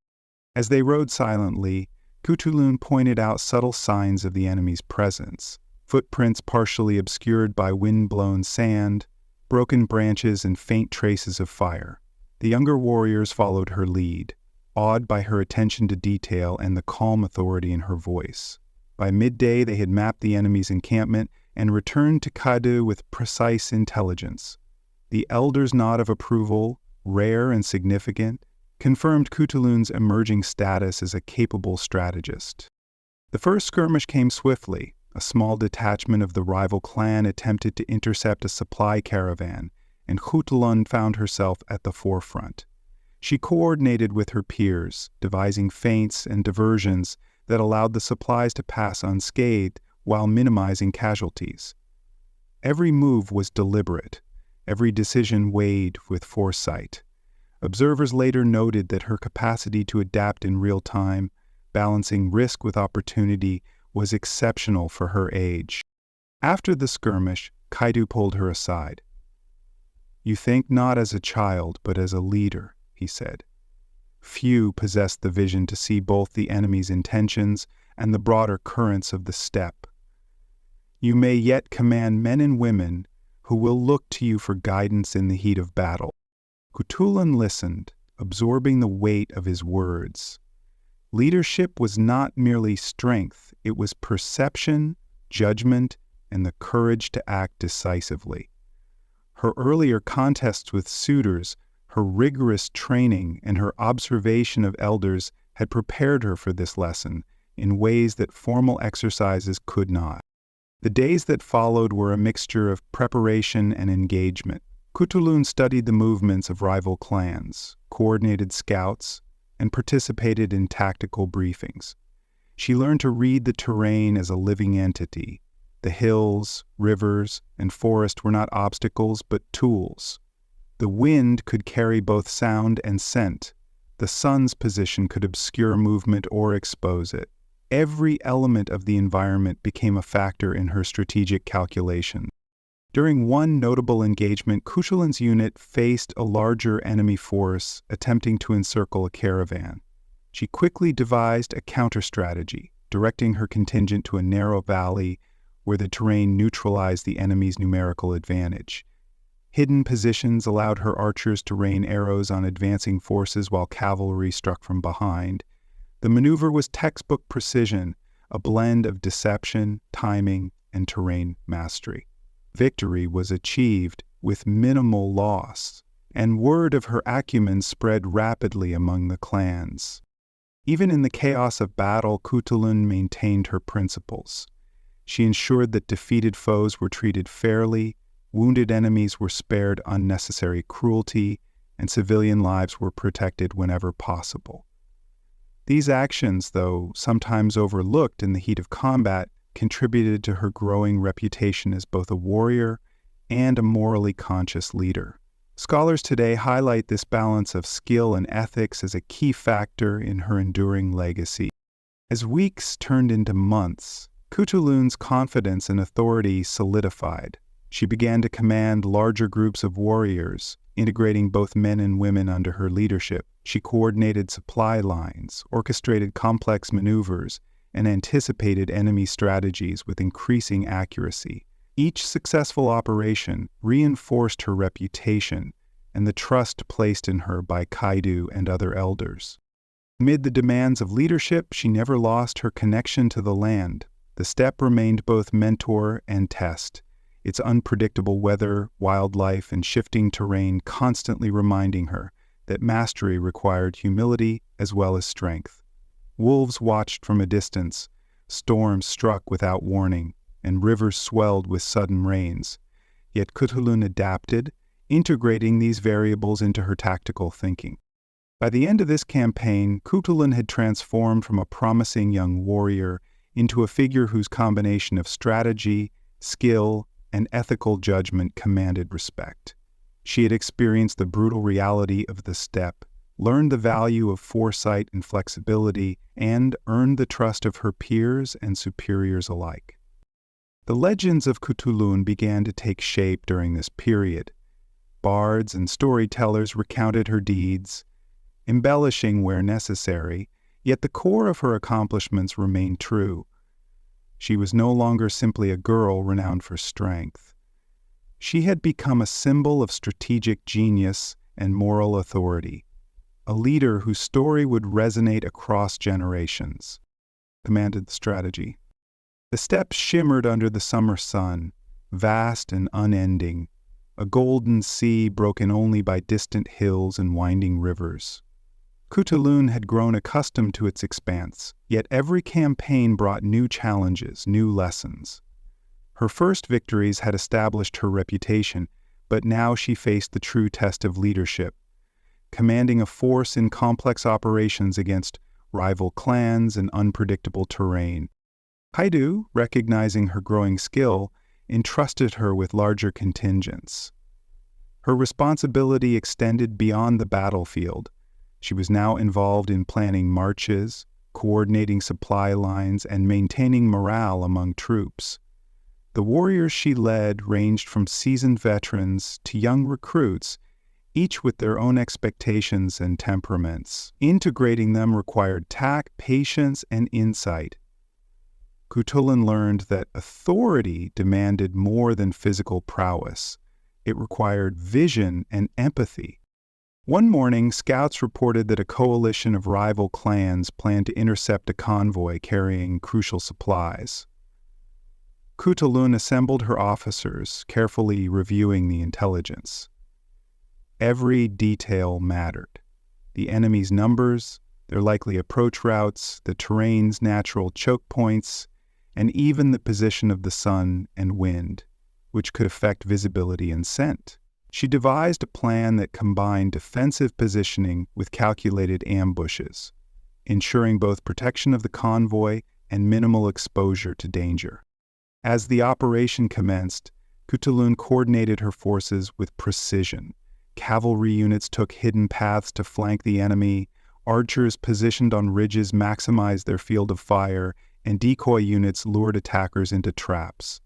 As they rode silently, Khutulun pointed out subtle signs of the enemy's presence: footprints partially obscured by wind-blown sand, broken branches, and faint traces of fire. The younger warriors followed her lead, awed by her attention to detail and the calm authority in her voice. By midday, they had mapped the enemy's encampment and returned to Kaidu with precise intelligence. The elder's nod of approval, rare and significant, confirmed Khutulun's emerging status as a capable strategist. The first skirmish came swiftly. A small detachment of the rival clan attempted to intercept a supply caravan, and Khutulun found herself at the forefront. She coordinated with her peers, devising feints and diversions that allowed the supplies to pass unscathed while minimizing casualties. Every move was deliberate, every decision weighed with foresight. Observers later noted that her capacity to adapt in real time, balancing risk with opportunity, was exceptional for her age. After the skirmish, Kaidu pulled her aside. "You think not as a child, but as a leader," he said. Few possessed the vision to see both the enemy's intentions and the broader currents of the steppe. You may yet command men and women who will look to you for guidance in the heat of battle. Khutulun listened, absorbing the weight of his words. Leadership was not merely strength, it was perception, judgment, and the courage to act decisively. Her earlier contests with suitors, Her rigorous training and her observation of elders had prepared her for this lesson in ways that formal exercises could not. The days that followed were a mixture of preparation and engagement. Khutulun studied the movements of rival clans, coordinated scouts, and participated in tactical briefings. She learned to read the terrain as a living entity. The hills, rivers, and forest were not obstacles but tools. The wind could carry both sound and scent. The sun's position could obscure movement or expose it. Every element of the environment became a factor in her strategic calculation. During one notable engagement, Khutulun's unit faced a larger enemy force attempting to encircle a caravan. She quickly devised a counter-strategy, directing her contingent to a narrow valley where the terrain neutralized the enemy's numerical advantage. Hidden positions allowed her archers to rain arrows on advancing forces while cavalry struck from behind. The maneuver was textbook precision, a blend of deception, timing, and terrain mastery. Victory was achieved with minimal loss, and word of her acumen spread rapidly among the clans. Even in the chaos of battle, Khutulun maintained her principles. She ensured that defeated foes were treated fairly, wounded enemies were spared unnecessary cruelty, and civilian lives were protected whenever possible. These actions, though sometimes overlooked in the heat of combat, contributed to her growing reputation as both a warrior and a morally conscious leader. Scholars today highlight this balance of skill and ethics as a key factor in her enduring legacy. As weeks turned into months, Khutulun's confidence and authority solidified. She began to command larger groups of warriors, integrating both men and women under her leadership. She coordinated supply lines, orchestrated complex maneuvers, and anticipated enemy strategies with increasing accuracy. Each successful operation reinforced her reputation and the trust placed in her by Kaidu and other elders. Amid the demands of leadership, she never lost her connection to the land. The steppe remained both mentor and test, its unpredictable weather, wildlife, and shifting terrain constantly reminding her that mastery required humility as well as strength. Wolves watched from a distance, storms struck without warning, and rivers swelled with sudden rains. Yet Khutulun adapted, integrating these variables into her tactical thinking. By the end of this campaign, Khutulun had transformed from a promising young warrior into a figure whose combination of strategy, skill, and ethical judgment commanded respect. She had experienced the brutal reality of the steppe, learned the value of foresight and flexibility, and earned the trust of her peers and superiors alike. The legends of Khutulun began to take shape during this period. Bards and storytellers recounted her deeds, embellishing where necessary, yet the core of her accomplishments remained true. She was no longer simply a girl renowned for strength. She had become a symbol of strategic genius and moral authority, a leader whose story would resonate across generations. Commanded the strategy. The steppes shimmered under the summer sun, vast and unending, a golden sea broken only by distant hills and winding rivers. Khutulun had grown accustomed to its expanse, yet every campaign brought new challenges, new lessons. Her first victories had established her reputation, but now she faced the true test of leadership, commanding a force in complex operations against rival clans and unpredictable terrain. Kaidu, recognizing her growing skill, entrusted her with larger contingents. Her responsibility extended beyond the battlefield. She was now involved in planning marches, coordinating supply lines, and maintaining morale among troops. The warriors she led ranged from seasoned veterans to young recruits, each with their own expectations and temperaments. Integrating them required tact, patience, and insight. Khutulun learned that authority demanded more than physical prowess. It required vision and empathy. One morning, scouts reported that a coalition of rival clans planned to intercept a convoy carrying crucial supplies. Khutulun assembled her officers, carefully reviewing the intelligence. Every detail mattered. The enemy's numbers, their likely approach routes, the terrain's natural choke points, and even the position of the sun and wind, which could affect visibility and scent. She devised a plan that combined defensive positioning with calculated ambushes, ensuring both protection of the convoy and minimal exposure to danger. As the operation commenced, Khutulun coordinated her forces with precision. Cavalry units took hidden paths to flank the enemy, archers positioned on ridges maximized their field of fire, and decoy units lured attackers into traps.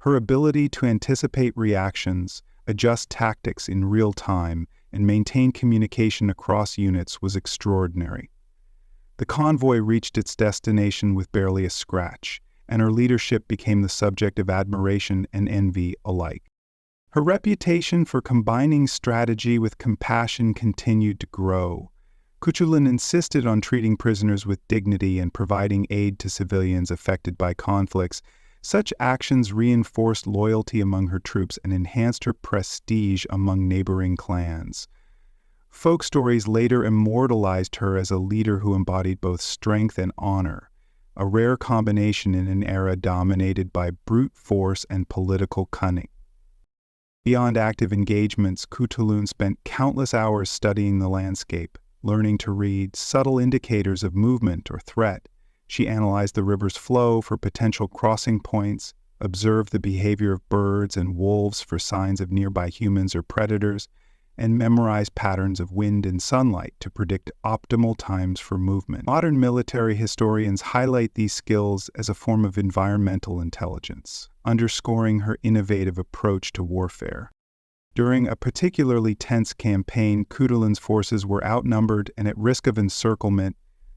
Her ability to anticipate reactions, adjust tactics in real time, and maintain communication across units was extraordinary. The convoy reached its destination with barely a scratch, and her leadership became the subject of admiration and envy alike. Her reputation for combining strategy with compassion continued to grow. Khutulun insisted on treating prisoners with dignity and providing aid to civilians affected by conflicts. Such actions reinforced loyalty among her troops and enhanced her prestige among neighboring clans. Folk stories later immortalized her as a leader who embodied both strength and honor, a rare combination in an era dominated by brute force and political cunning. Beyond active engagements, Khutulun spent countless hours studying the landscape, learning to read subtle indicators of movement or threat. She analyzed the river's flow for potential crossing points, observed the behavior of birds and wolves for signs of nearby humans or predators, and memorized patterns of wind and sunlight to predict optimal times for movement. Modern military historians highlight these skills as a form of environmental intelligence, underscoring her innovative approach to warfare. During a particularly tense campaign, Khutulun's forces were outnumbered and at risk of encirclement.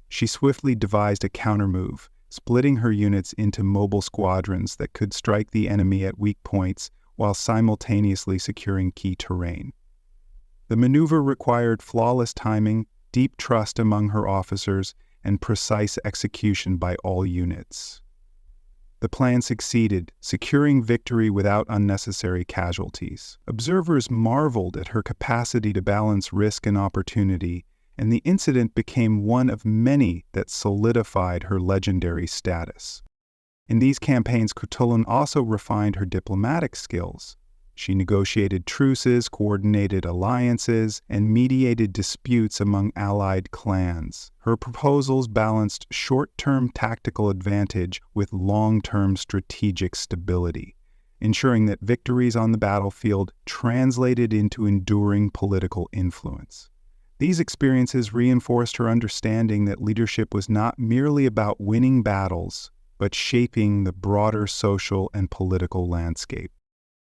She swiftly devised a countermove, splitting her units into mobile squadrons that could strike the enemy at weak points while simultaneously securing key terrain. The maneuver required flawless timing, deep trust among her officers, and precise execution by all units. The plan succeeded, securing victory without unnecessary casualties. Observers marveled at her capacity to balance risk and opportunity, and the incident became one of many that solidified her legendary status. In these campaigns, Khutulun also refined her diplomatic skills. She negotiated truces, coordinated alliances, and mediated disputes among allied clans. Her proposals balanced short-term tactical advantage with long-term strategic stability, ensuring that victories on the battlefield translated into enduring political influence. These experiences reinforced her understanding that leadership was not merely about winning battles, but shaping the broader social and political landscape.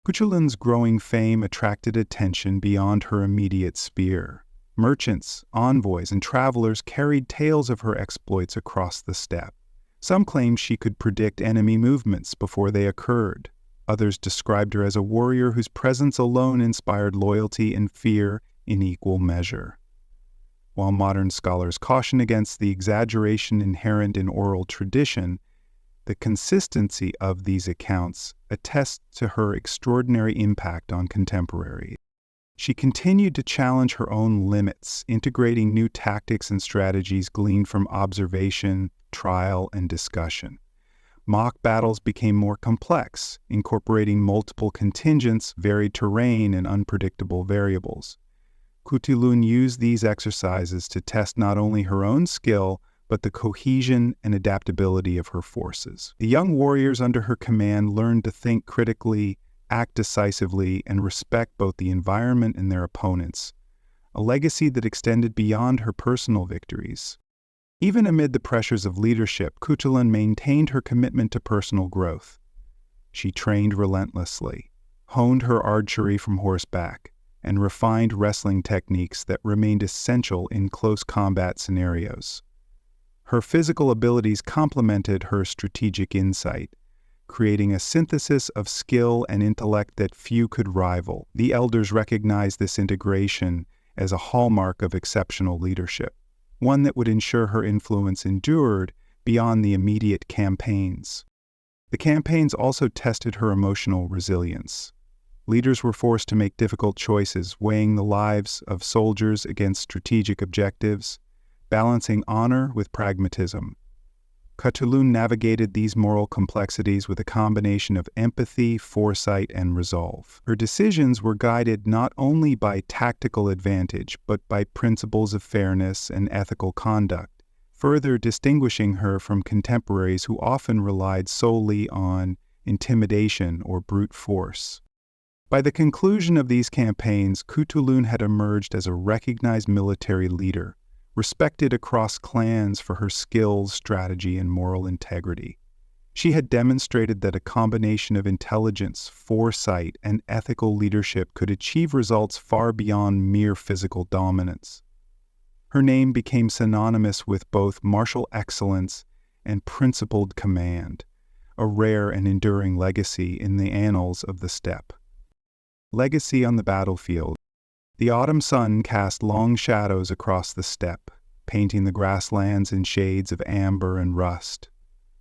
Khutulun's growing fame attracted attention beyond her immediate sphere. Merchants, envoys, and travelers carried tales of her exploits across the steppe. Some claimed she could predict enemy movements before they occurred. Others described her as a warrior whose presence alone inspired loyalty and fear in equal measure. While modern scholars caution against the exaggeration inherent in oral tradition, the consistency of these accounts attests to her extraordinary impact on contemporaries. She continued to challenge her own limits, integrating new tactics and strategies gleaned from observation, trial, and discussion. Mock battles became more complex, incorporating multiple contingents, varied terrain, and unpredictable variables. Khutulun used these exercises to test not only her own skill, but the cohesion and adaptability of her forces. The young warriors under her command learned to think critically, act decisively, and respect both the environment and their opponents, a legacy that extended beyond her personal victories. Even amid the pressures of leadership, Khutulun maintained her commitment to personal growth. She trained relentlessly, honed her archery from horseback, and refined wrestling techniques that remained essential in close combat scenarios. Her physical abilities complemented her strategic insight, creating a synthesis of skill and intellect that few could rival. The elders recognized this integration as a hallmark of exceptional leadership, one that would ensure her influence endured beyond the immediate campaigns. The campaigns also tested her emotional resilience. Leaders were forced to make difficult choices, weighing the lives of soldiers against strategic objectives, balancing honor with pragmatism. Khutulun navigated these moral complexities with a combination of empathy, foresight, and resolve. Her decisions were guided not only by tactical advantage, but by principles of fairness and ethical conduct, further distinguishing her from contemporaries who often relied solely on intimidation or brute force. By the conclusion of these campaigns, Khutulun had emerged as a recognized military leader, respected across clans for her skills, strategy, and moral integrity. She had demonstrated that a combination of intelligence, foresight, and ethical leadership could achieve results far beyond mere physical dominance. Her name became synonymous with both martial excellence and principled command, a rare and enduring legacy in the annals of the steppe. Legacy on the battlefield. The autumn sun cast long shadows across the steppe, painting the grasslands in shades of amber and rust.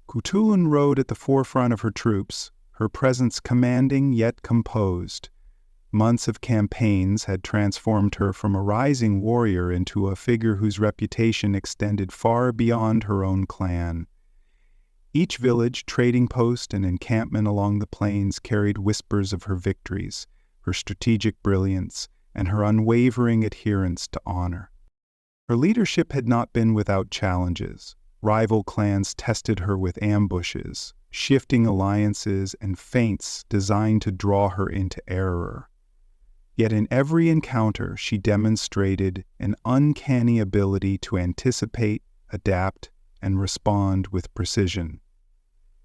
Khutulun rode at the forefront of her troops, her presence commanding yet composed. Months of campaigns had transformed her from a rising warrior into a figure whose reputation extended far beyond her own clan. Each village, trading post, and encampment along the plains carried whispers of her victories, her strategic brilliance, and her unwavering adherence to honor. Her leadership had not been without challenges. Rival clans tested her with ambushes, shifting alliances, and feints designed to draw her into error. Yet in every encounter, she demonstrated an uncanny ability to anticipate, adapt, and respond with precision.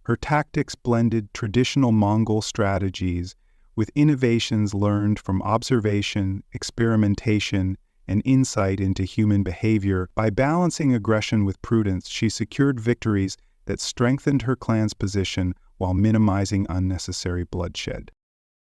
Her tactics blended traditional Mongol strategies with innovations learned from observation, experimentation, and insight into human behavior. By balancing aggression with prudence, she secured victories that strengthened her clan's position while minimizing unnecessary bloodshed.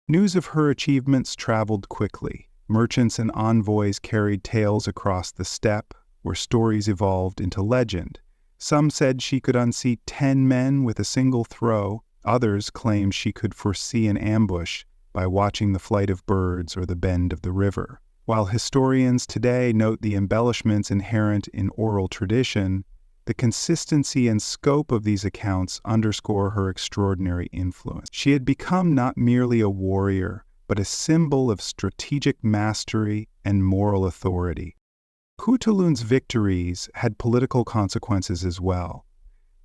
News of her achievements traveled quickly. Merchants and envoys carried tales across the steppe, where stories evolved into legend. Some said she could unseat 10 men with a single throw. Others claimed she could foresee an ambush by watching the flight of birds or the bend of the river. While historians today note the embellishments inherent in oral tradition, the consistency and scope of these accounts underscore her extraordinary influence. She had become not merely a warrior, but a symbol of strategic mastery and moral authority. Khutulun's victories had political consequences as well.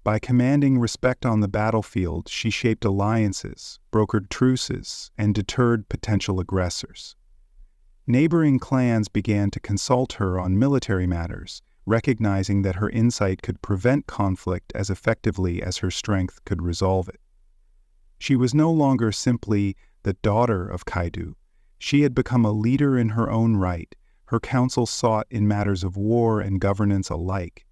By commanding respect on the battlefield, she shaped alliances, brokered truces, and deterred potential aggressors. Neighboring clans began to consult her on military matters, recognizing that her insight could prevent conflict as effectively as her strength could resolve it. She was no longer simply the daughter of Kaidu. She had become a leader in her own right, her counsel sought in matters of war and governance alike.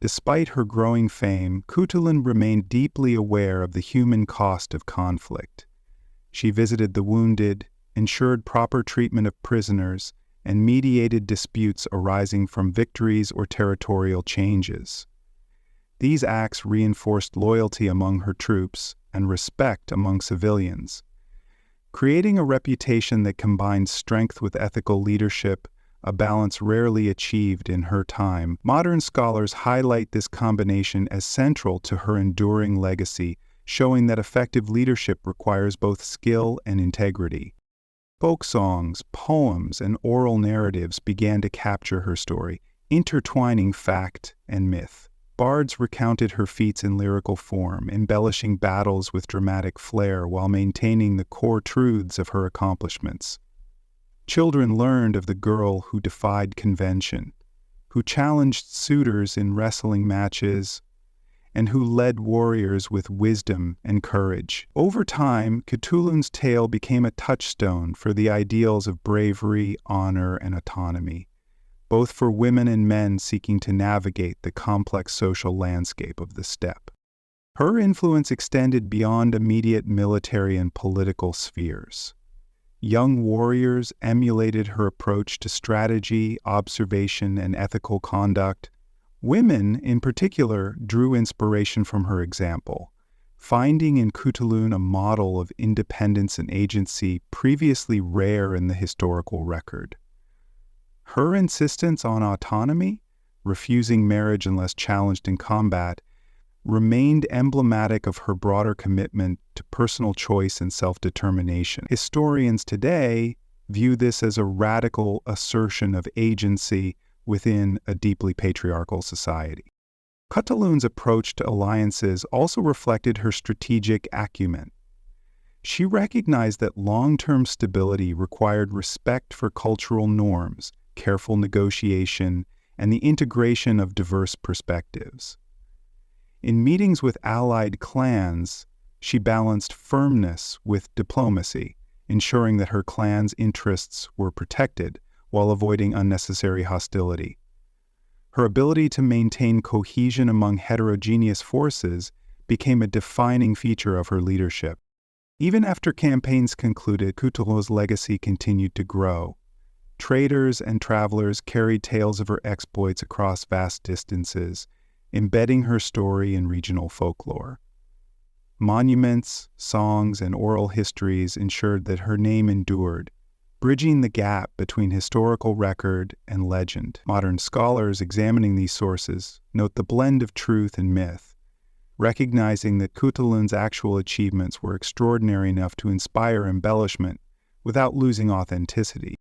Despite her growing fame, Khutulun remained deeply aware of the human cost of conflict. She visited the wounded, ensured proper treatment of prisoners, and mediated disputes arising from victories or territorial changes. These acts reinforced loyalty among her troops and respect among civilians. Creating a reputation that combined strength with ethical leadership, a balance rarely achieved in her time, modern scholars highlight this combination as central to her enduring legacy, showing that effective leadership requires both skill and integrity. Folk songs, poems, and oral narratives began to capture her story, intertwining fact and myth. Bards recounted her feats in lyrical form, embellishing battles with dramatic flair while maintaining the core truths of her accomplishments. Children learned of the girl who defied convention, who challenged suitors in wrestling matches, and who led warriors with wisdom and courage. Over time, Khutulun's tale became a touchstone for the ideals of bravery, honor, and autonomy, both for women and men seeking to navigate the complex social landscape of the steppe. Her influence extended beyond immediate military and political spheres. Young warriors emulated her approach to strategy, observation, and ethical conduct. Women, in particular, drew inspiration from her example, finding in Khutulun a model of independence and agency previously rare in the historical record. Her insistence on autonomy, refusing marriage unless challenged in combat, remained emblematic of her broader commitment to personal choice and self-determination. Historians today view this as a radical assertion of agency within a deeply patriarchal society. Khutulun's approach to alliances also reflected her strategic acumen. She recognized that long-term stability required respect for cultural norms, careful negotiation, and the integration of diverse perspectives. In meetings with allied clans, she balanced firmness with diplomacy, ensuring that her clan's interests were protected while avoiding unnecessary hostility. Her ability to maintain cohesion among heterogeneous forces became a defining feature of her leadership. Even after campaigns concluded, Khutulun's legacy continued to grow. Traders and travelers carried tales of her exploits across vast distances, embedding her story in regional folklore. Monuments, songs, and oral histories ensured that her name endured, bridging the gap between historical record and legend. Modern scholars examining these sources note the blend of truth and myth, recognizing that Khutulun's actual achievements were extraordinary enough to inspire embellishment without losing authenticity.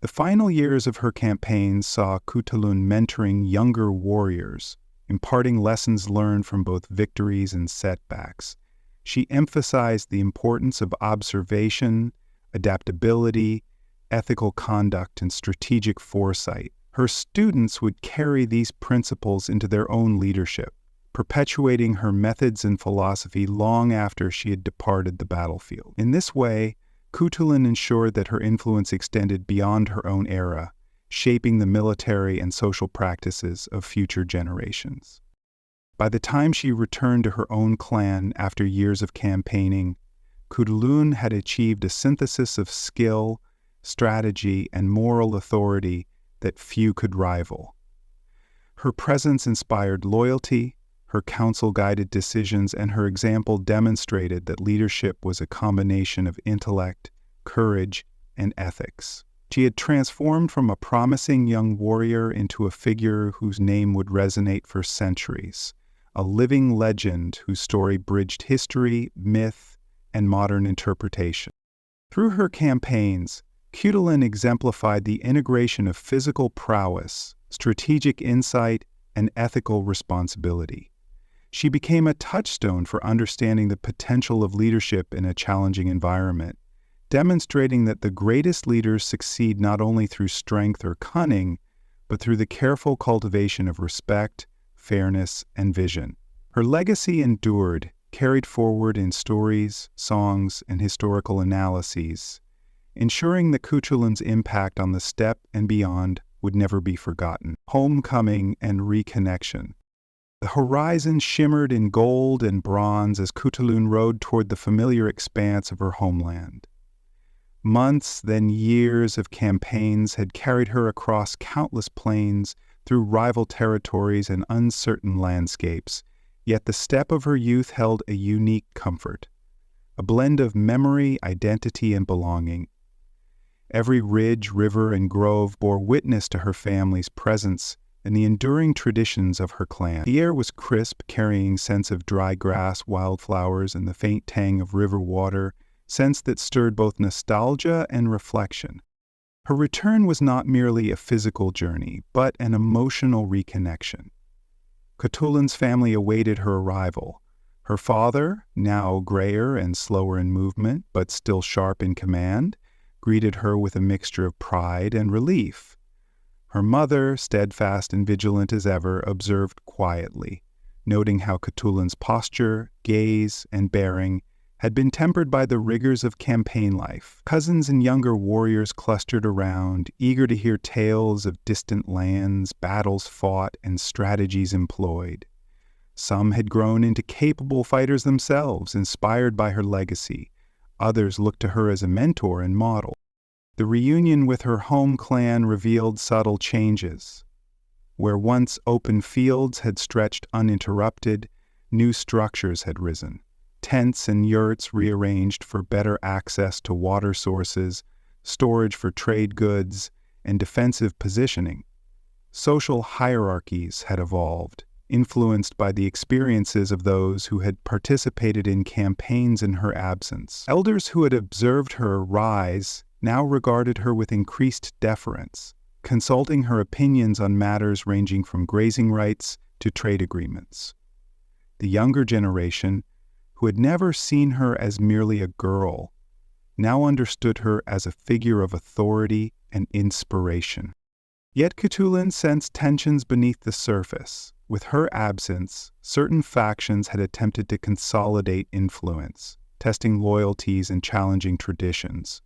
The final years of her campaigns saw Khutulun mentoring younger warriors, imparting lessons learned from both victories and setbacks. She emphasized the importance of observation, adaptability, ethical conduct, and strategic foresight. Her students would carry these principles into their own leadership, perpetuating her methods and philosophy long after she had departed the battlefield. In this way, Khutulun ensured that her influence extended beyond her own era, shaping the military and social practices of future generations. By the time she returned to her own clan after years of campaigning, Khutulun had achieved a synthesis of skill, strategy, and moral authority that few could rival. Her presence inspired loyalty, her counsel guided decisions, and her example demonstrated that leadership was a combination of intellect, courage, and ethics. She had transformed from a promising young warrior into a figure whose name would resonate for centuries, a living legend whose story bridged history, myth, and modern interpretation. Through her campaigns, Khutulun exemplified the integration of physical prowess, strategic insight, and ethical responsibility. She became a touchstone for understanding the potential of leadership in a challenging environment, demonstrating that the greatest leaders succeed not only through strength or cunning, but through the careful cultivation of respect, fairness, and vision. Her legacy endured, carried forward in stories, songs, and historical analyses, ensuring that Khutulun's impact on the steppe and beyond would never be forgotten. Homecoming and reconnection. The horizon shimmered in gold and bronze as Khutulun rode toward the familiar expanse of her homeland. Months, then years of campaigns had carried her across countless plains, through rival territories and uncertain landscapes, yet the steppe of her youth held a unique comfort, a blend of memory, identity, and belonging. Every ridge, river, and grove bore witness to her family's presence and the enduring traditions of her clan. The air was crisp, carrying scents of dry grass, wildflowers, and the faint tang of river water, scents that stirred both nostalgia and reflection. Her return was not merely a physical journey, but an emotional reconnection. Khutulun's family awaited her arrival. Her father, now grayer and slower in movement, but still sharp in command, greeted her with a mixture of pride and relief. Her mother, steadfast and vigilant as ever, observed quietly, noting how Khutulun's posture, gaze, and bearing had been tempered by the rigors of campaign life. Cousins and younger warriors clustered around, eager to hear tales of distant lands, battles fought, and strategies employed. Some had grown into capable fighters themselves, inspired by her legacy. Others looked to her as a mentor and model. The reunion with her home clan revealed subtle changes. Where once open fields had stretched uninterrupted, new structures had risen. tents and yurts rearranged for better access to water sources, storage for trade goods, and defensive positioning. Social hierarchies had evolved, influenced by the experiences of those who had participated in campaigns in her absence. Elders who had observed her rise now regarded her with increased deference, consulting her opinions on matters ranging from grazing rights to trade agreements. The younger generation, who had never seen her as merely a girl, now understood her as a figure of authority and inspiration. Yet Khutulun sensed tensions beneath the surface. With her absence, certain factions had attempted to consolidate influence, testing loyalties and challenging traditions.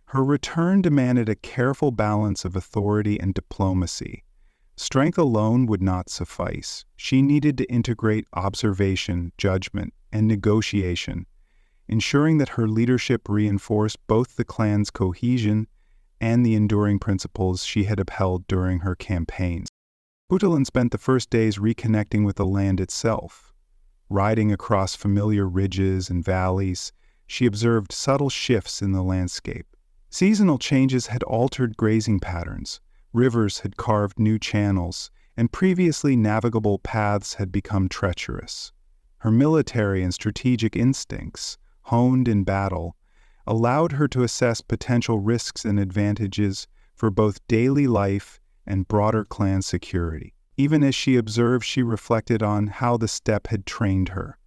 Her return demanded a careful balance of authority and diplomacy. Strength alone would not suffice. She needed to integrate observation, judgment, and negotiation, ensuring that her leadership reinforced both the clan's cohesion and the enduring principles she had upheld during her campaigns. Khutulun spent the first days reconnecting with the land itself. Riding across familiar ridges and valleys, she observed subtle shifts in the landscape. Seasonal changes had altered grazing patterns, rivers had carved new channels, and previously navigable paths had become treacherous. Her military and strategic instincts, honed in battle, allowed her to assess potential risks and advantages for both daily life and broader clan security. Even as she observed, she reflected on how the steppe had trained her.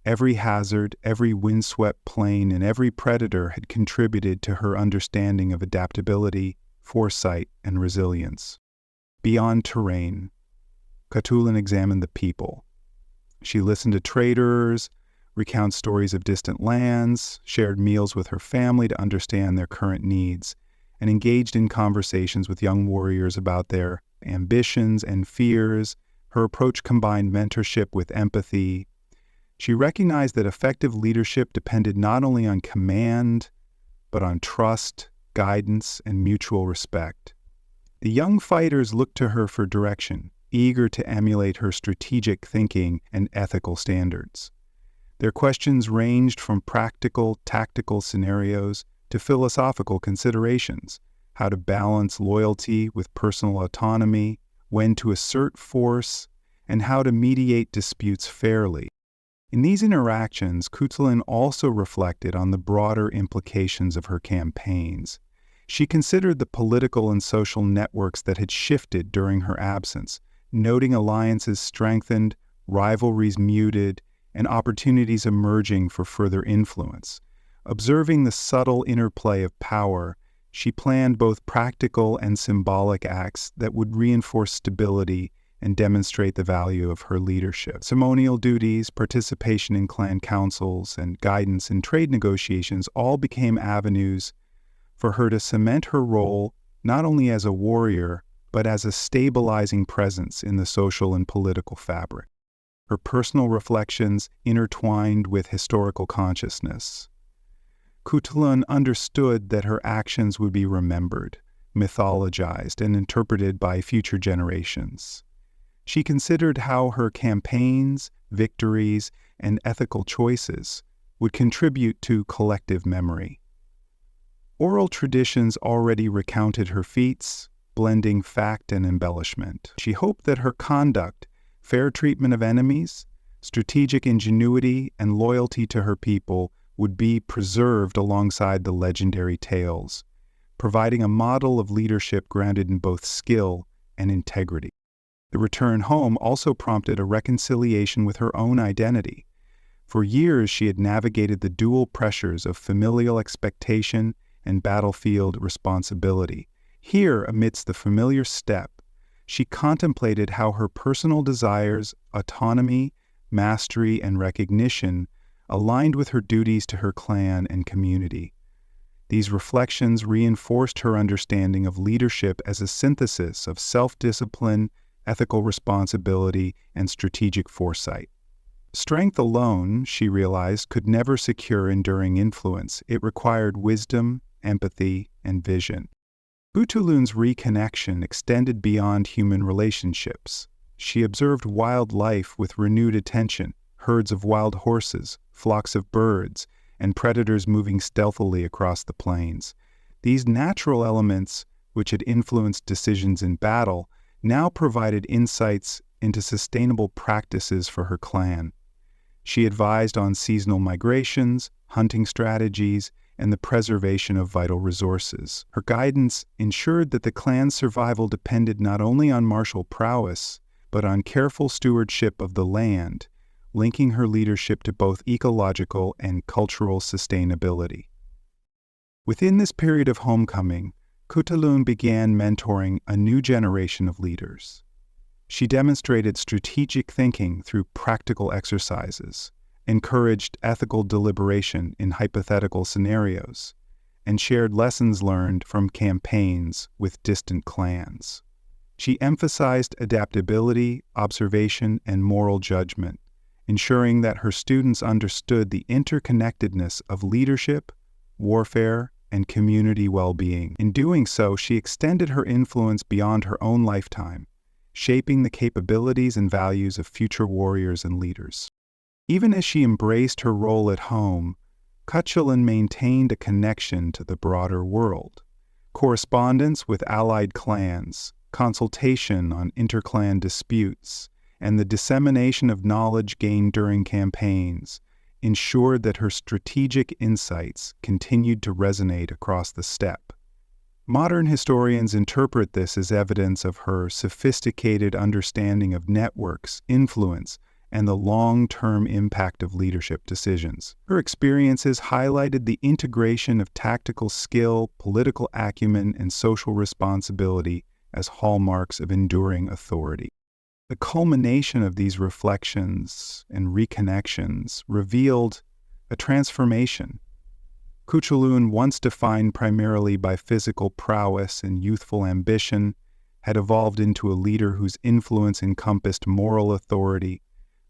Every hazard, every windswept plain, and every predator had contributed to her understanding of adaptability, foresight, and resilience. Beyond terrain, Khutulun examined the people. She listened to traders, recounted stories of distant lands, shared meals with her family to understand their current needs, and engaged in conversations with young warriors about their ambitions and fears. Her approach combined mentorship with empathy. She recognized that effective leadership depended not only on command, but on trust, guidance, and mutual respect. The young fighters looked to her for direction, eager to emulate her strategic thinking and ethical standards. Their questions ranged from practical, tactical scenarios to philosophical considerations: how to balance loyalty with personal autonomy, when to assert force, and how to mediate disputes fairly. In these interactions, Khutulun also reflected on the broader implications of her campaigns. She considered the political and social networks that had shifted during her absence, noting alliances strengthened, rivalries muted, and opportunities emerging for further influence. Observing the subtle interplay of power, she planned both practical and symbolic acts that would reinforce stability and demonstrate the value of her leadership. Ceremonial duties, participation in clan councils, and guidance in trade negotiations all became avenues for her to cement her role not only as a warrior, but as a stabilizing presence in the social and political fabric. Her personal reflections intertwined with historical consciousness. Khutulun understood that her actions would be remembered, mythologized, and interpreted by future generations. She considered how her campaigns, victories, and ethical choices would contribute to collective memory. Oral traditions already recounted her feats, blending fact and embellishment. She hoped that her conduct, fair treatment of enemies, strategic ingenuity, and loyalty to her people would be preserved alongside the legendary tales, providing a model of leadership grounded in both skill and integrity. The return home also prompted a reconciliation with her own identity. For years, she had navigated the dual pressures of familial expectation and battlefield responsibility. Here, amidst the familiar steppe, she contemplated how her personal desires, autonomy, mastery, and recognition aligned with her duties to her clan and community. These reflections reinforced her understanding of leadership as a synthesis of self-discipline, ethical responsibility, and strategic foresight. Strength alone, she realized, could never secure enduring influence. It required wisdom, empathy, and vision. Khutulun's reconnection extended beyond human relationships. She observed wildlife with renewed attention: herds of wild horses, flocks of birds, and predators moving stealthily across the plains. These natural elements, which had influenced decisions in battle, now provided insights into sustainable practices for her clan. She advised on seasonal migrations, hunting strategies, and the preservation of vital resources. Her guidance ensured that the clan's survival depended not only on martial prowess, but on careful stewardship of the land, linking her leadership to both ecological and cultural sustainability. Within this period of homecoming, Khutulun began mentoring a new generation of leaders. She demonstrated strategic thinking through practical exercises, encouraged ethical deliberation in hypothetical scenarios, and shared lessons learned from campaigns with distant clans. She emphasized adaptability, observation, and moral judgment, ensuring that her students understood the interconnectedness of leadership, warfare, and community well-being. In doing so, she extended her influence beyond her own lifetime, shaping the capabilities and values of future warriors and leaders. Even as she embraced her role at home, Khutulun maintained a connection to the broader world. Correspondence with allied clans, consultation on interclan disputes, and the dissemination of knowledge gained during campaigns ensured that her strategic insights continued to resonate across the steppe. Modern historians interpret this as evidence of her sophisticated understanding of networks, influence, and the long-term impact of leadership decisions. Her experiences highlighted the integration of tactical skill, political acumen, and social responsibility as hallmarks of enduring authority. The culmination of these reflections and reconnections revealed a transformation. Khutulun, once defined primarily by physical prowess and youthful ambition, had evolved into a leader whose influence encompassed moral authority,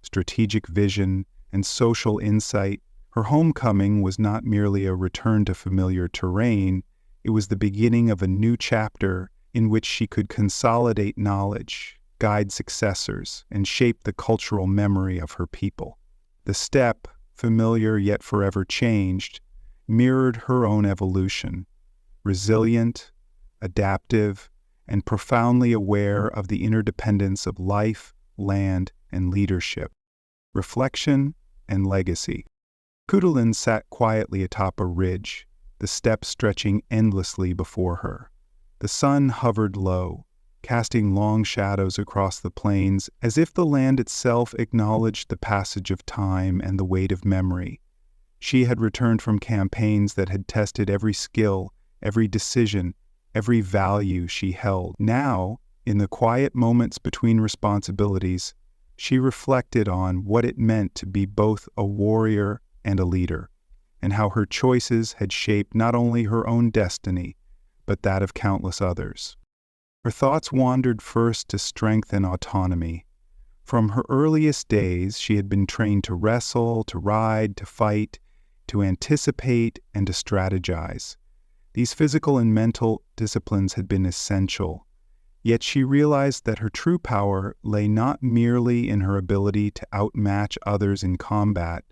strategic vision, and social insight. Her homecoming was not merely a return to familiar terrain, it was the beginning of a new chapter in which she could consolidate knowledge, guide successors, and shape the cultural memory of her people. The steppe, familiar yet forever changed, mirrored her own evolution, resilient, adaptive, and profoundly aware of the interdependence of life, land, and leadership, reflection, and legacy. Khutulun sat quietly atop a ridge, the steppe stretching endlessly before her. The sun hovered low, casting long shadows across the plains as if the land itself acknowledged the passage of time and the weight of memory. She had returned from campaigns that had tested every skill, every decision, every value she held. Now, in the quiet moments between responsibilities, she reflected on what it meant to be both a warrior and a leader, and how her choices had shaped not only her own destiny, but that of countless others. Her thoughts wandered first to strength and autonomy. From her earliest days, she had been trained to wrestle, to ride, to fight, to anticipate, and to strategize. These physical and mental disciplines had been essential, yet she realized that her true power lay not merely in her ability to outmatch others in combat,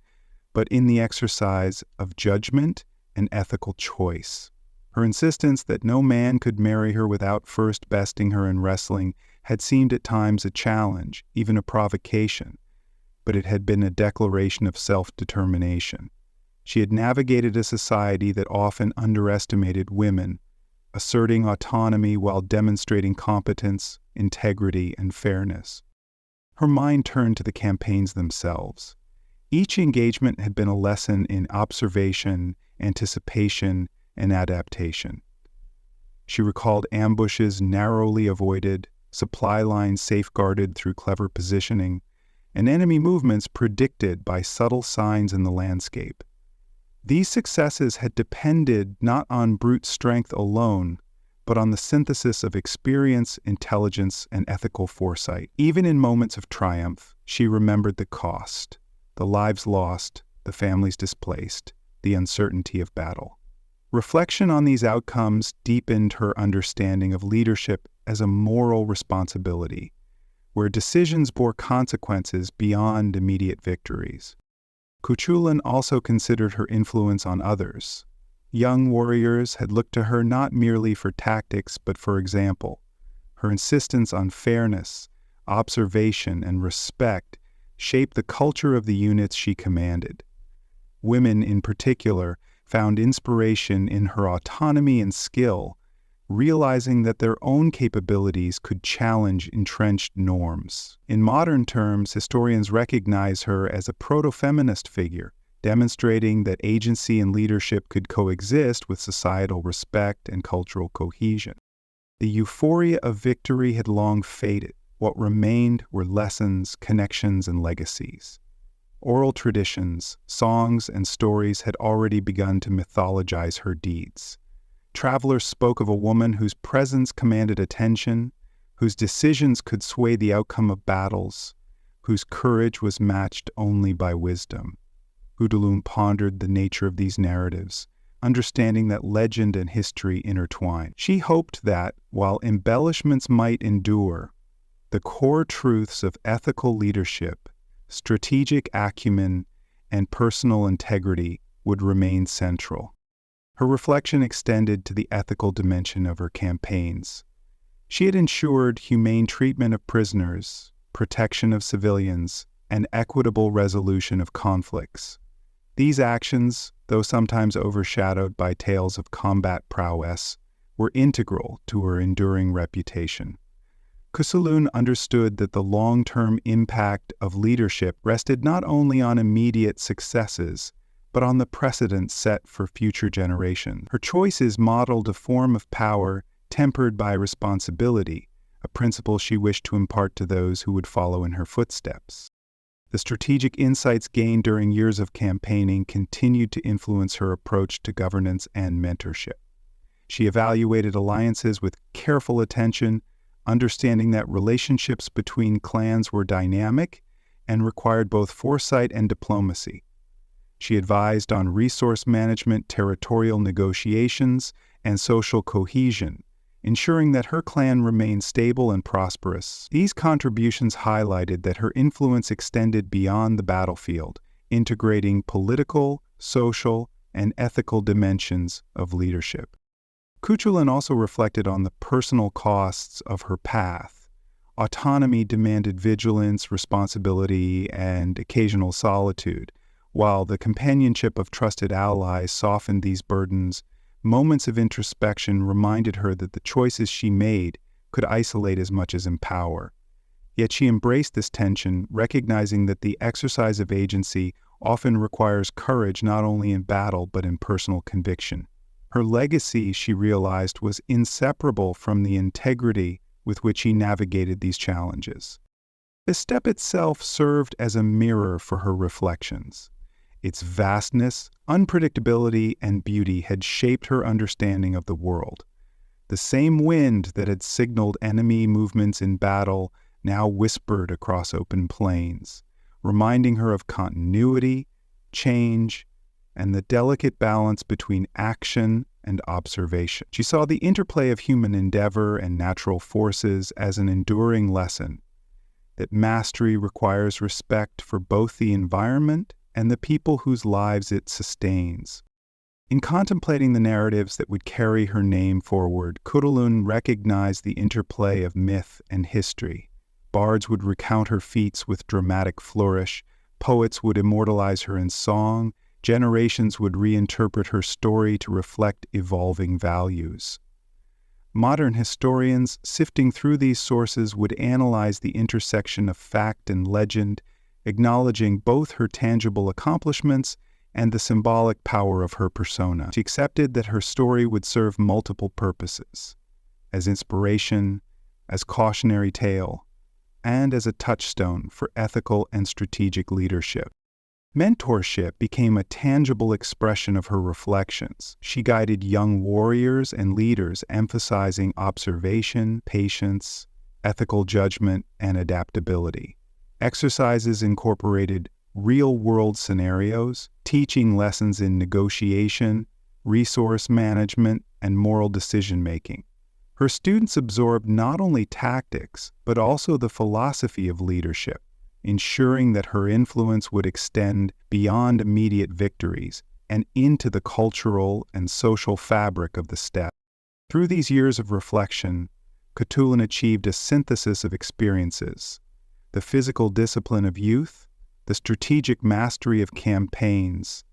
but in the exercise of judgment and ethical choice. Her insistence that no man could marry her without first besting her in wrestling had seemed at times a challenge, even a provocation, but it had been a declaration of self-determination. She had navigated a society that often underestimated women, asserting autonomy while demonstrating competence, integrity, and fairness. Her mind turned to the campaigns themselves. Each engagement had been a lesson in observation, anticipation, and adaptation. She recalled ambushes narrowly avoided, supply lines safeguarded through clever positioning, and enemy movements predicted by subtle signs in the landscape. These successes had depended not on brute strength alone, but on the synthesis of experience, intelligence, and ethical foresight. Even in moments of triumph, she remembered the cost, the lives lost, the families displaced, the uncertainty of battle. Reflection on these outcomes deepened her understanding of leadership as a moral responsibility, where decisions bore consequences beyond immediate victories. Khutulun also considered her influence on others. Young warriors had looked to her not merely for tactics but for example. Her insistence on fairness, observation, and respect shaped the culture of the units she commanded. Women, in particular, found inspiration in her autonomy and skill, realizing that their own capabilities could challenge entrenched norms. In modern terms, historians recognize her as a proto-feminist figure, demonstrating that agency and leadership could coexist with societal respect and cultural cohesion. The euphoria of victory had long faded. What remained were lessons, connections, and legacies. Oral traditions, songs, and stories had already begun to mythologize her deeds. Travelers spoke of a woman whose presence commanded attention, whose decisions could sway the outcome of battles, whose courage was matched only by wisdom. Khutulun pondered the nature of these narratives, understanding that legend and history intertwine. She hoped that, while embellishments might endure, the core truths of ethical leadership, strategic acumen, and personal integrity would remain central. Her reflection extended to the ethical dimension of her campaigns. She had ensured humane treatment of prisoners, protection of civilians, and equitable resolution of conflicts. These actions, though sometimes overshadowed by tales of combat prowess, were integral to her enduring reputation. Khutulun understood that the long-term impact of leadership rested not only on immediate successes, but on the precedent set for future generations. Her choices modeled a form of power tempered by responsibility, a principle she wished to impart to those who would follow in her footsteps. The strategic insights gained during years of campaigning continued to influence her approach to governance and mentorship. She evaluated alliances with careful attention, understanding that relationships between clans were dynamic and required both foresight and diplomacy. She advised on resource management, territorial negotiations, and social cohesion, ensuring that her clan remained stable and prosperous. These contributions highlighted that her influence extended beyond the battlefield, integrating political, social, and ethical dimensions of leadership. Khutulun also reflected on the personal costs of her path. Autonomy demanded vigilance, responsibility, and occasional solitude. While the companionship of trusted allies softened these burdens, moments of introspection reminded her that the choices she made could isolate as much as empower. Yet she embraced this tension, recognizing that the exercise of agency often requires courage not only in battle but in personal conviction. Her legacy, she realized, was inseparable from the integrity with which she navigated these challenges. The step itself served as a mirror for her reflections. Its vastness, unpredictability, and beauty had shaped her understanding of the world. The same wind that had signaled enemy movements in battle now whispered across open plains, reminding her of continuity, change, and the delicate balance between action and observation. She saw the interplay of human endeavor and natural forces as an enduring lesson, that mastery requires respect for both the environment and the people whose lives it sustains. In contemplating the narratives that would carry her name forward, Khutulun recognized the interplay of myth and history. Bards would recount her feats with dramatic flourish, poets would immortalize her in song, generations would reinterpret her story to reflect evolving values. Modern historians, sifting through these sources, would analyze the intersection of fact and legend, acknowledging both her tangible accomplishments and the symbolic power of her persona. She accepted that her story would serve multiple purposes, as inspiration, as cautionary tale, and as a touchstone for ethical and strategic leadership. Mentorship became a tangible expression of her reflections. She guided young warriors and leaders, emphasizing observation, patience, ethical judgment, and adaptability. Exercises incorporated real-world scenarios, teaching lessons in negotiation, resource management, and moral decision-making. Her students absorbed not only tactics, but also the philosophy of leadership, ensuring that her influence would extend beyond immediate victories and into the cultural and social fabric of the steppe. Through these years of reflection, Khutulun achieved a synthesis of experiences: the physical discipline of youth, the strategic mastery of campaigns,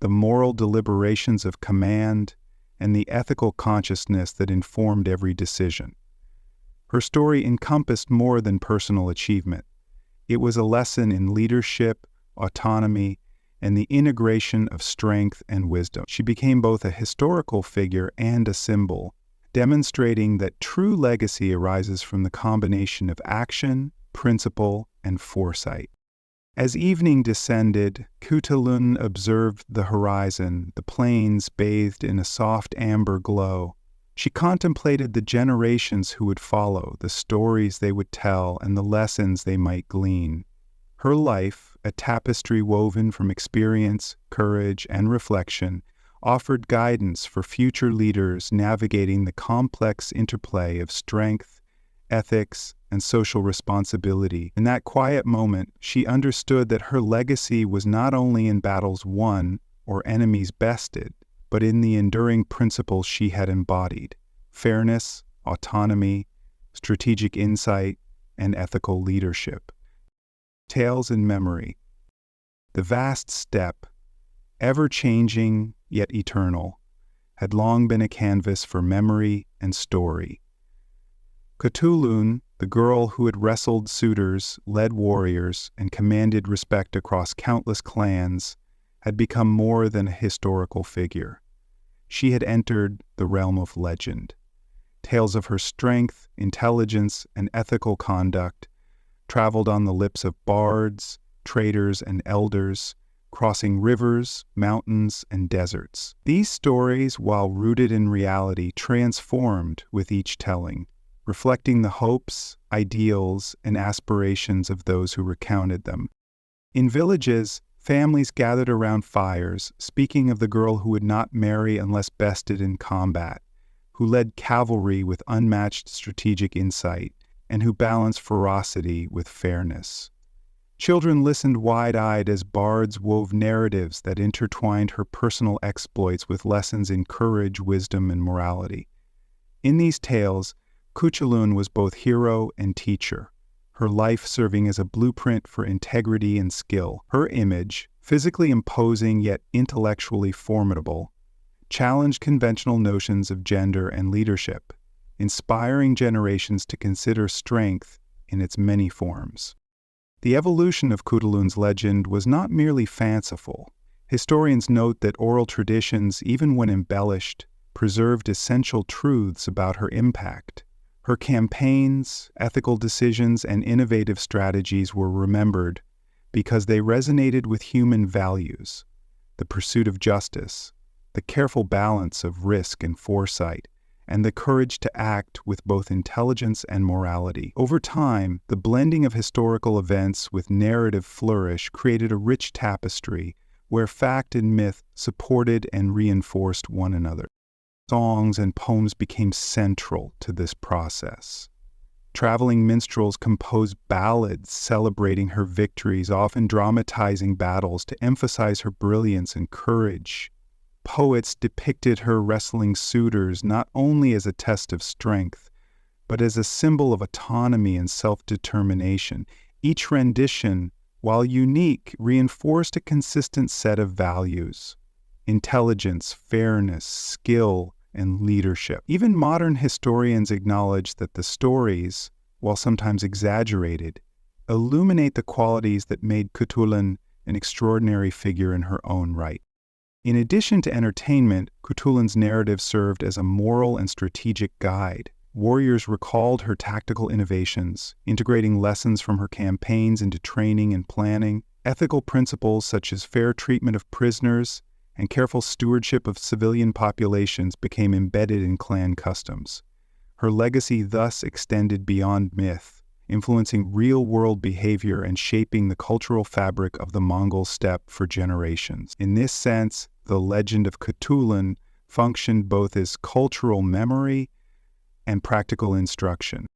the moral deliberations of command, and the ethical consciousness that informed every decision. Her story encompassed more than personal achievement. It was a lesson in leadership, autonomy, and the integration of strength and wisdom. She became both a historical figure and a symbol, demonstrating that true legacy arises from the combination of action, principle, and foresight. As evening descended, Khutulun observed the horizon, the plains bathed in a soft amber glow. She contemplated the generations who would follow, the stories they would tell, and the lessons they might glean. Her life, a tapestry woven from experience, courage, and reflection, offered guidance for future leaders navigating the complex interplay of strength, ethics, and social responsibility. In that quiet moment, she understood that her legacy was not only in battles won or enemies bested, but in the enduring principles she had embodied: fairness, autonomy, strategic insight, and ethical leadership. Tales in memory. The vast steppe, ever-changing yet eternal, had long been a canvas for memory and story. Khutulun, the girl who had wrestled suitors, led warriors, and commanded respect across countless clans, had become more than a historical figure. She had entered the realm of legend. Tales of her strength, intelligence, and ethical conduct traveled on the lips of bards, traders, and elders, crossing rivers, mountains, and deserts. These stories, while rooted in reality, transformed with each telling, reflecting the hopes, ideals, and aspirations of those who recounted them. In villages, families gathered around fires, speaking of the girl who would not marry unless bested in combat, who led cavalry with unmatched strategic insight, and who balanced ferocity with fairness. Children listened wide-eyed as bards wove narratives that intertwined her personal exploits with lessons in courage, wisdom, and morality. In these tales, Khutulun was both hero and teacher, her life serving as a blueprint for integrity and skill. Her image, physically imposing yet intellectually formidable, challenged conventional notions of gender and leadership, inspiring generations to consider strength in its many forms. The evolution of Khutulun's legend was not merely fanciful. Historians note that oral traditions, even when embellished, preserved essential truths about her impact. Her campaigns, ethical decisions, and innovative strategies were remembered because they resonated with human values: the pursuit of justice, the careful balance of risk and foresight, and the courage to act with both intelligence and morality. Over time, the blending of historical events with narrative flourish created a rich tapestry where fact and myth supported and reinforced one another. Songs and poems became central to this process. Traveling minstrels composed ballads celebrating her victories, often dramatizing battles to emphasize her brilliance and courage. Poets depicted her wrestling suitors not only as a test of strength, but as a symbol of autonomy and self-determination. Each rendition, while unique, reinforced a consistent set of values: intelligence, fairness, skill, and leadership. Even modern historians acknowledge that the stories, while sometimes exaggerated, illuminate the qualities that made Khutulun an extraordinary figure in her own right. In addition to entertainment, Khutulun's narrative served as a moral and strategic guide. Warriors recalled her tactical innovations, integrating lessons from her campaigns into training and planning. Ethical principles such as fair treatment of prisoners and careful stewardship of civilian populations became embedded in clan customs. Her legacy thus extended beyond myth, influencing real-world behavior and shaping the cultural fabric of the Mongol steppe for generations. In this sense, the legend of Khutulun functioned both as cultural memory and practical instruction.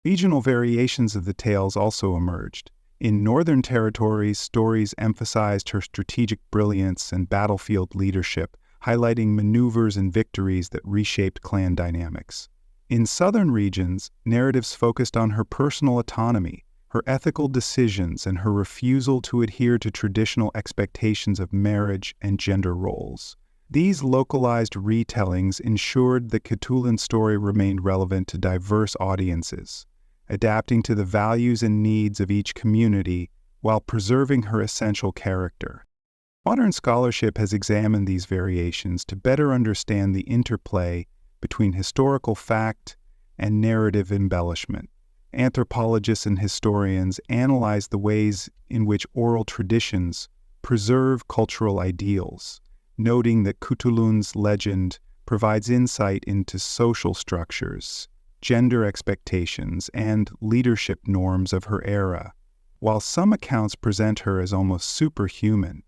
Regional variations of the tales also emerged, In northern territories, stories emphasized her strategic brilliance and battlefield leadership, highlighting maneuvers and victories that reshaped clan dynamics. In southern regions, narratives focused on her personal autonomy, her ethical decisions, and her refusal to adhere to traditional expectations of marriage and gender roles. These localized retellings ensured the Khutulun story remained relevant to diverse audiences, adapting to the values and needs of each community while preserving her essential character. Modern scholarship has examined these variations to better understand the interplay between historical fact and narrative embellishment. Anthropologists and historians analyze the ways in which oral traditions preserve cultural ideals, noting that Khutulun's legend provides insight into social structures, gender expectations, and leadership norms of her era. While some accounts present her as almost superhuman,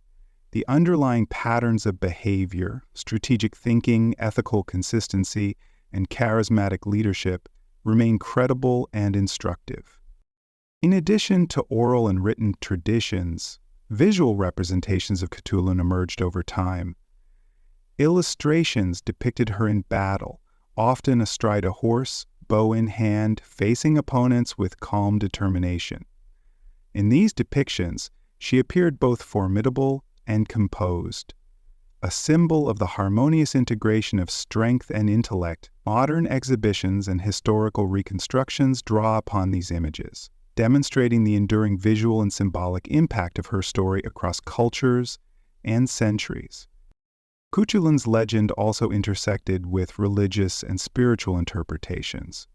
the underlying patterns of behavior, strategic thinking, ethical consistency, and charismatic leadership remain credible and instructive. In addition to oral and written traditions, visual representations of Khutulun emerged over time. Illustrations depicted her in battle, often astride a horse, bow in hand, facing opponents with calm determination. In these depictions, she appeared both formidable and composed. A symbol of the harmonious integration of strength and intellect, modern exhibitions and historical reconstructions draw upon these images, demonstrating the enduring visual and symbolic impact of her story across cultures and centuries. Khutulun's legend also intersected with religious and spiritual interpretations.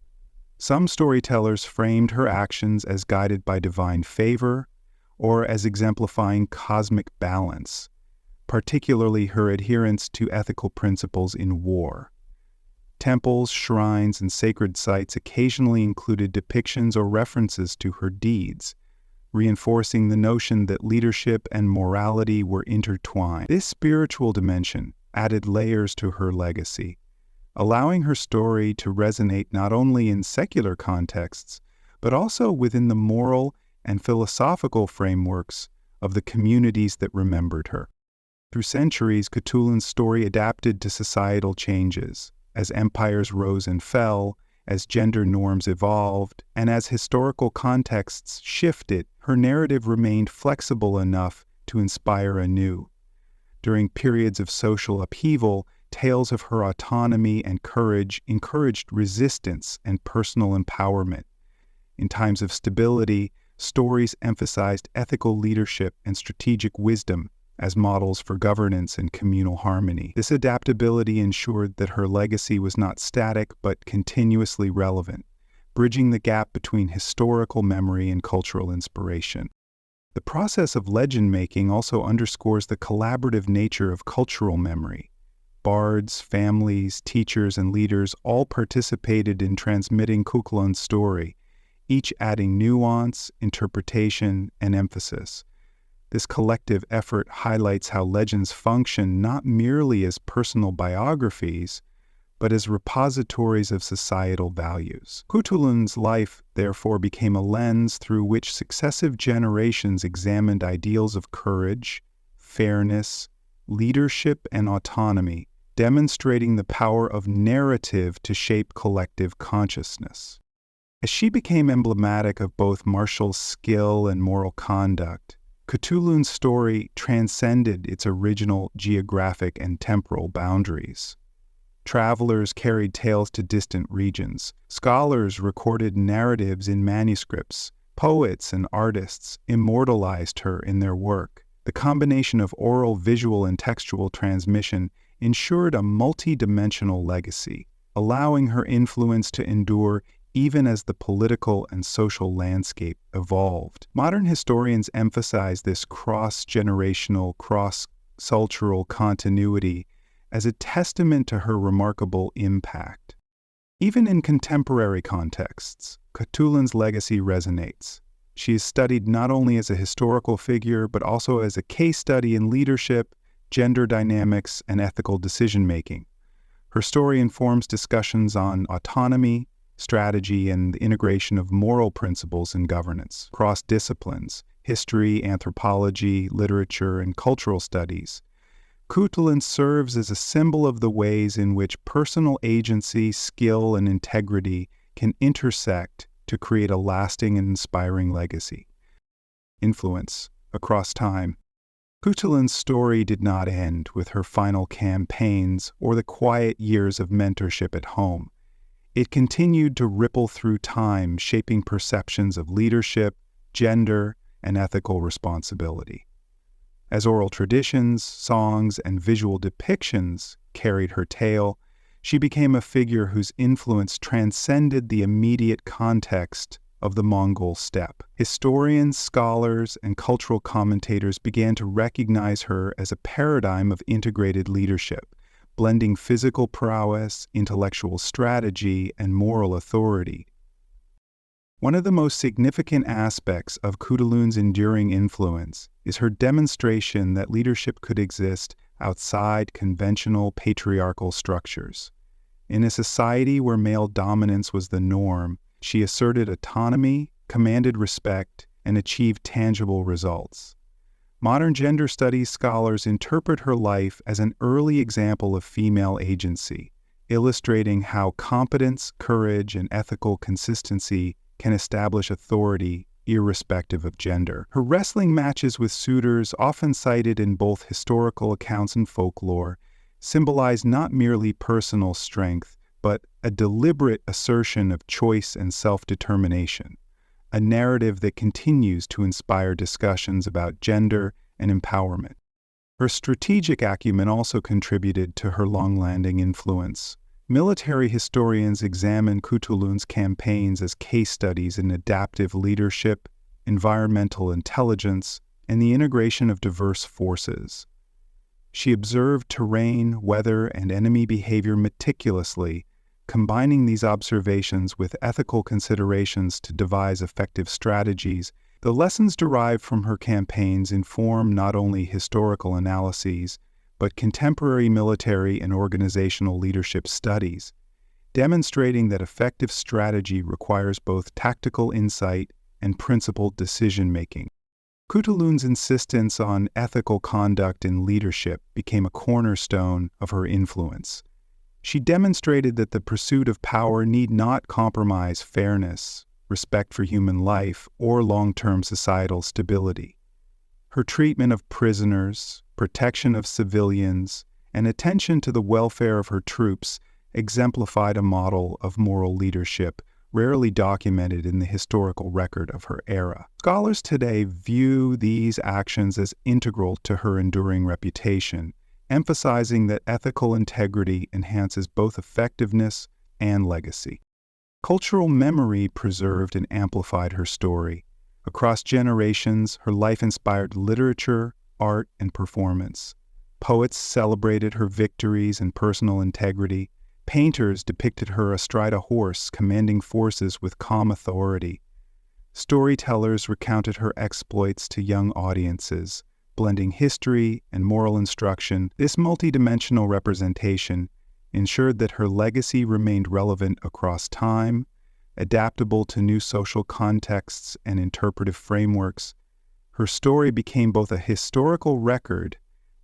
Some storytellers framed her actions as guided by divine favor or as exemplifying cosmic balance, particularly her adherence to ethical principles in war. Temples, shrines, and sacred sites occasionally included depictions or references to her deeds, reinforcing the notion that leadership and morality were intertwined. This spiritual dimension added layers to her legacy, allowing her story to resonate not only in secular contexts, but also within the moral and philosophical frameworks of the communities that remembered her. Through centuries, Khutulun's story adapted to societal changes, as empires rose and fell, as gender norms evolved, and as historical contexts shifted. Her narrative remained flexible enough to inspire anew. During periods of social upheaval, tales of her autonomy and courage encouraged resistance and personal empowerment. In times of stability, stories emphasized ethical leadership and strategic wisdom as models for governance and communal harmony. This adaptability ensured that her legacy was not static but continuously relevant, bridging the gap between historical memory and cultural inspiration. The process of legend making also underscores the collaborative nature of cultural memory. Bards, families, teachers, and leaders all participated in transmitting Khutulun's story, each adding nuance, interpretation, and emphasis. This collective effort highlights how legends function not merely as personal biographies, but as repositories of societal values. Khutulun's life, therefore, became a lens through which successive generations examined ideals of courage, fairness, leadership, and autonomy, demonstrating the power of narrative to shape collective consciousness. As she became emblematic of both martial skill and moral conduct, Khutulun's story transcended its original geographic and temporal boundaries. Travelers carried tales to distant regions. Scholars recorded narratives in manuscripts. Poets and artists immortalized her in their work. The combination of oral, visual, and textual transmission ensured a multi-dimensional legacy, allowing her influence to endure even as the political and social landscape evolved. Modern historians emphasize this cross-generational, cross-cultural continuity as a testament to her remarkable impact. Even in contemporary contexts, Khutulun's legacy resonates. She is studied not only as a historical figure, but also as a case study in leadership, gender dynamics, and ethical decision-making. Her story informs discussions on autonomy, strategy, and the integration of moral principles in governance across disciplines, history, anthropology, literature, and cultural studies. Khutulun serves as a symbol of the ways in which personal agency, skill, and integrity can intersect to create a lasting and inspiring legacy. Influence across time. Khutulun's story did not end with her final campaigns or the quiet years of mentorship at home. It continued to ripple through time, shaping perceptions of leadership, gender, and ethical responsibility. As oral traditions, songs, and visual depictions carried her tale, she became a figure whose influence transcended the immediate context of the Mongol steppe. Historians, scholars, and cultural commentators began to recognize her as a paradigm of integrated leadership, blending physical prowess, intellectual strategy, and moral authority. One of the most significant aspects of Khutulun's enduring influence is her demonstration that leadership could exist outside conventional patriarchal structures. In a society where male dominance was the norm, she asserted autonomy, commanded respect, and achieved tangible results. Modern gender studies scholars interpret her life as an early example of female agency, illustrating how competence, courage, and ethical consistency can establish authority irrespective of gender. Her wrestling matches with suitors, often cited in both historical accounts and folklore, symbolize not merely personal strength, but a deliberate assertion of choice and self-determination, a narrative that continues to inspire discussions about gender and empowerment. Her strategic acumen also contributed to her long-lasting influence. Military historians examine Khutulun's campaigns as case studies in adaptive leadership, environmental intelligence, and the integration of diverse forces. She observed terrain, weather, and enemy behavior meticulously, combining these observations with ethical considerations to devise effective strategies. The lessons derived from her campaigns inform not only historical analyses, but contemporary military and organizational leadership studies, demonstrating that effective strategy requires both tactical insight and principled decision-making. Khutulun's insistence on ethical conduct in leadership became a cornerstone of her influence. She demonstrated that the pursuit of power need not compromise fairness, respect for human life, or long-term societal stability. Her treatment of prisoners, protection of civilians, and attention to the welfare of her troops exemplified a model of moral leadership rarely documented in the historical record of her era. Scholars today view these actions as integral to her enduring reputation, emphasizing that ethical integrity enhances both effectiveness and legacy. Cultural memory preserved and amplified her story. Across generations, her life inspired literature, art, and performance. Poets celebrated her victories and personal integrity. Painters depicted her astride a horse, commanding forces with calm authority. Storytellers recounted her exploits to young audiences, blending history and moral instruction. This multidimensional representation ensured that her legacy remained relevant across time, adaptable to new social contexts and interpretive frameworks. Her story became both a historical record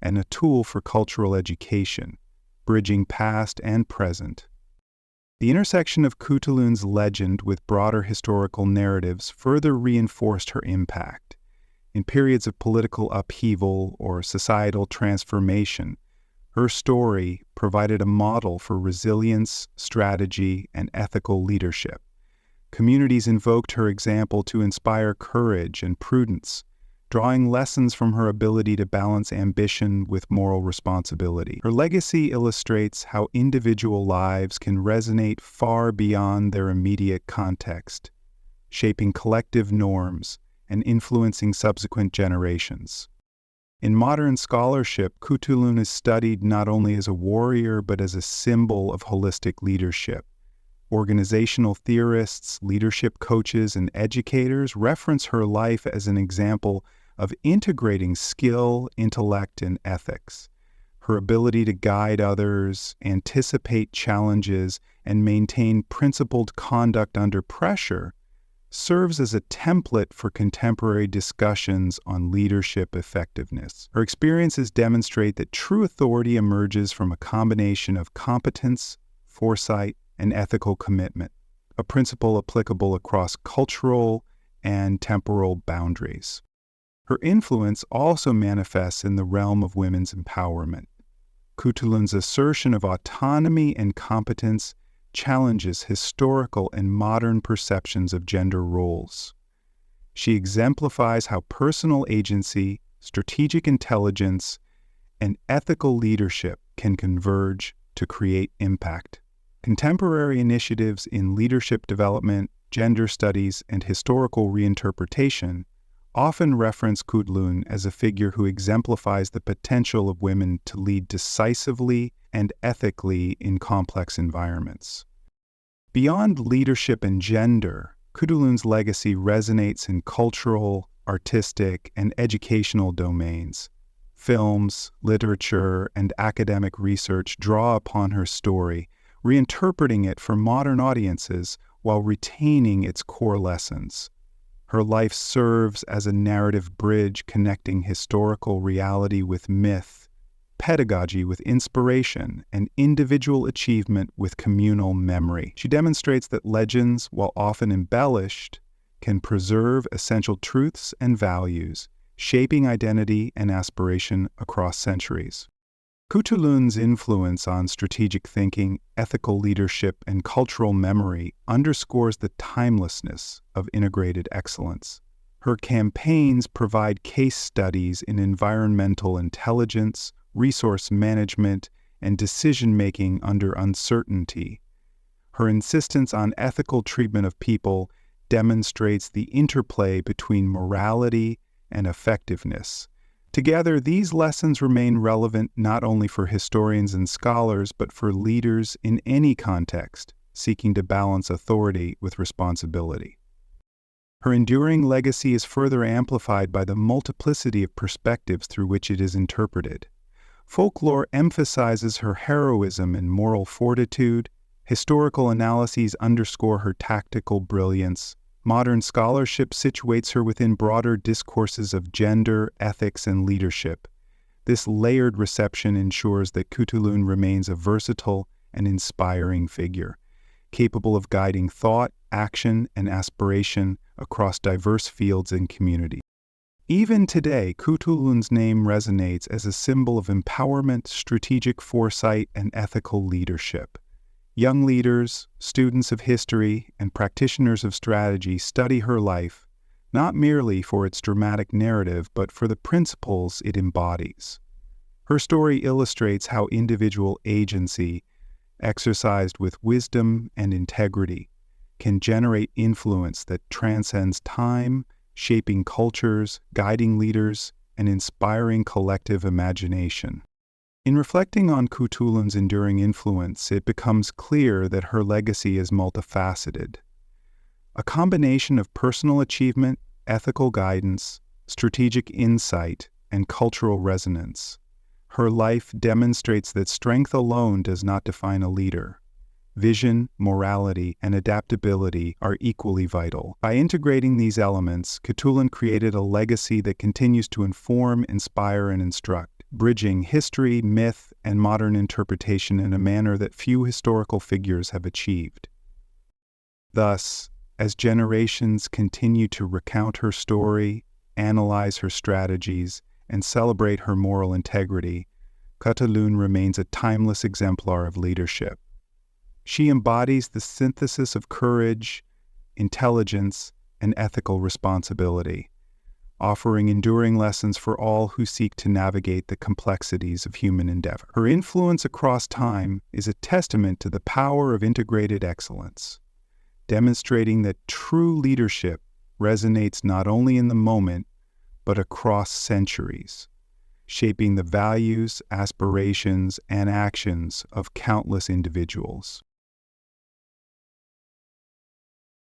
and a tool for cultural education, bridging past and present. The intersection of Khutulun's legend with broader historical narratives further reinforced her impact. In periods of political upheaval or societal transformation, her story provided a model for resilience, strategy, and ethical leadership. Communities invoked her example to inspire courage and prudence, drawing lessons from her ability to balance ambition with moral responsibility. Her legacy illustrates how individual lives can resonate far beyond their immediate context, shaping collective norms and influencing subsequent generations. In modern scholarship, Khutulun is studied not only as a warrior but as a symbol of holistic leadership. Organizational theorists, leadership coaches, and educators reference her life as an example of integrating skill, intellect, and ethics. Her ability to guide others, anticipate challenges, and maintain principled conduct under pressure serves as a template for contemporary discussions on leadership effectiveness. Her experiences demonstrate that true authority emerges from a combination of competence, foresight, and ethical commitment, a principle applicable across cultural and temporal boundaries. Her influence also manifests in the realm of women's empowerment. Khutulun's assertion of autonomy and competence challenges historical and modern perceptions of gender roles. She exemplifies how personal agency, strategic intelligence, and ethical leadership can converge to create impact. Contemporary initiatives in leadership development, gender studies, and historical reinterpretation often reference Khutulun as a figure who exemplifies the potential of women to lead decisively and ethically in complex environments. Beyond leadership and gender, Khutulun's legacy resonates in cultural, artistic, and educational domains. Films, literature, and academic research draw upon her story, reinterpreting it for modern audiences while retaining its core lessons. Her life serves as a narrative bridge connecting historical reality with myth, pedagogy with inspiration, and individual achievement with communal memory. She demonstrates that legends, while often embellished, can preserve essential truths and values, shaping identity and aspiration across centuries. Khutulun's influence on strategic thinking, ethical leadership, and cultural memory underscores the timelessness of integrated excellence. Her campaigns provide case studies in environmental intelligence, resource management, and decision-making under uncertainty. Her insistence on ethical treatment of people demonstrates the interplay between morality and effectiveness. Together, these lessons remain relevant not only for historians and scholars, but for leaders in any context seeking to balance authority with responsibility. Her enduring legacy is further amplified by the multiplicity of perspectives through which it is interpreted. Folklore emphasizes her heroism and moral fortitude, historical analyses underscore her tactical brilliance, modern scholarship situates her within broader discourses of gender, ethics, and leadership. This layered reception ensures that Khutulun remains a versatile and inspiring figure, capable of guiding thought, action, and aspiration across diverse fields and communities. Even today, Khutulun's name resonates as a symbol of empowerment, strategic foresight, and ethical leadership. Young leaders, students of history, and practitioners of strategy study her life, not merely for its dramatic narrative, but for the principles it embodies. Her story illustrates how individual agency, exercised with wisdom and integrity, can generate influence that transcends time, shaping cultures, guiding leaders, and inspiring collective imagination. In reflecting on Khutulun's enduring influence, it becomes clear that her legacy is multifaceted. A combination of personal achievement, ethical guidance, strategic insight, and cultural resonance. Her life demonstrates that strength alone does not define a leader. Vision, morality, and adaptability are equally vital. By integrating these elements, Khutulun created a legacy that continues to inform, inspire, and instruct, bridging history, myth, and modern interpretation in a manner that few historical figures have achieved. Thus, as generations continue to recount her story, analyze her strategies, and celebrate her moral integrity, Khutulun remains a timeless exemplar of leadership. She embodies the synthesis of courage, intelligence, and ethical responsibility, offering enduring lessons for all who seek to navigate the complexities of human endeavor. Her influence across time is a testament to the power of integrated excellence, demonstrating that true leadership resonates not only in the moment, but across centuries, shaping the values, aspirations, and actions of countless individuals.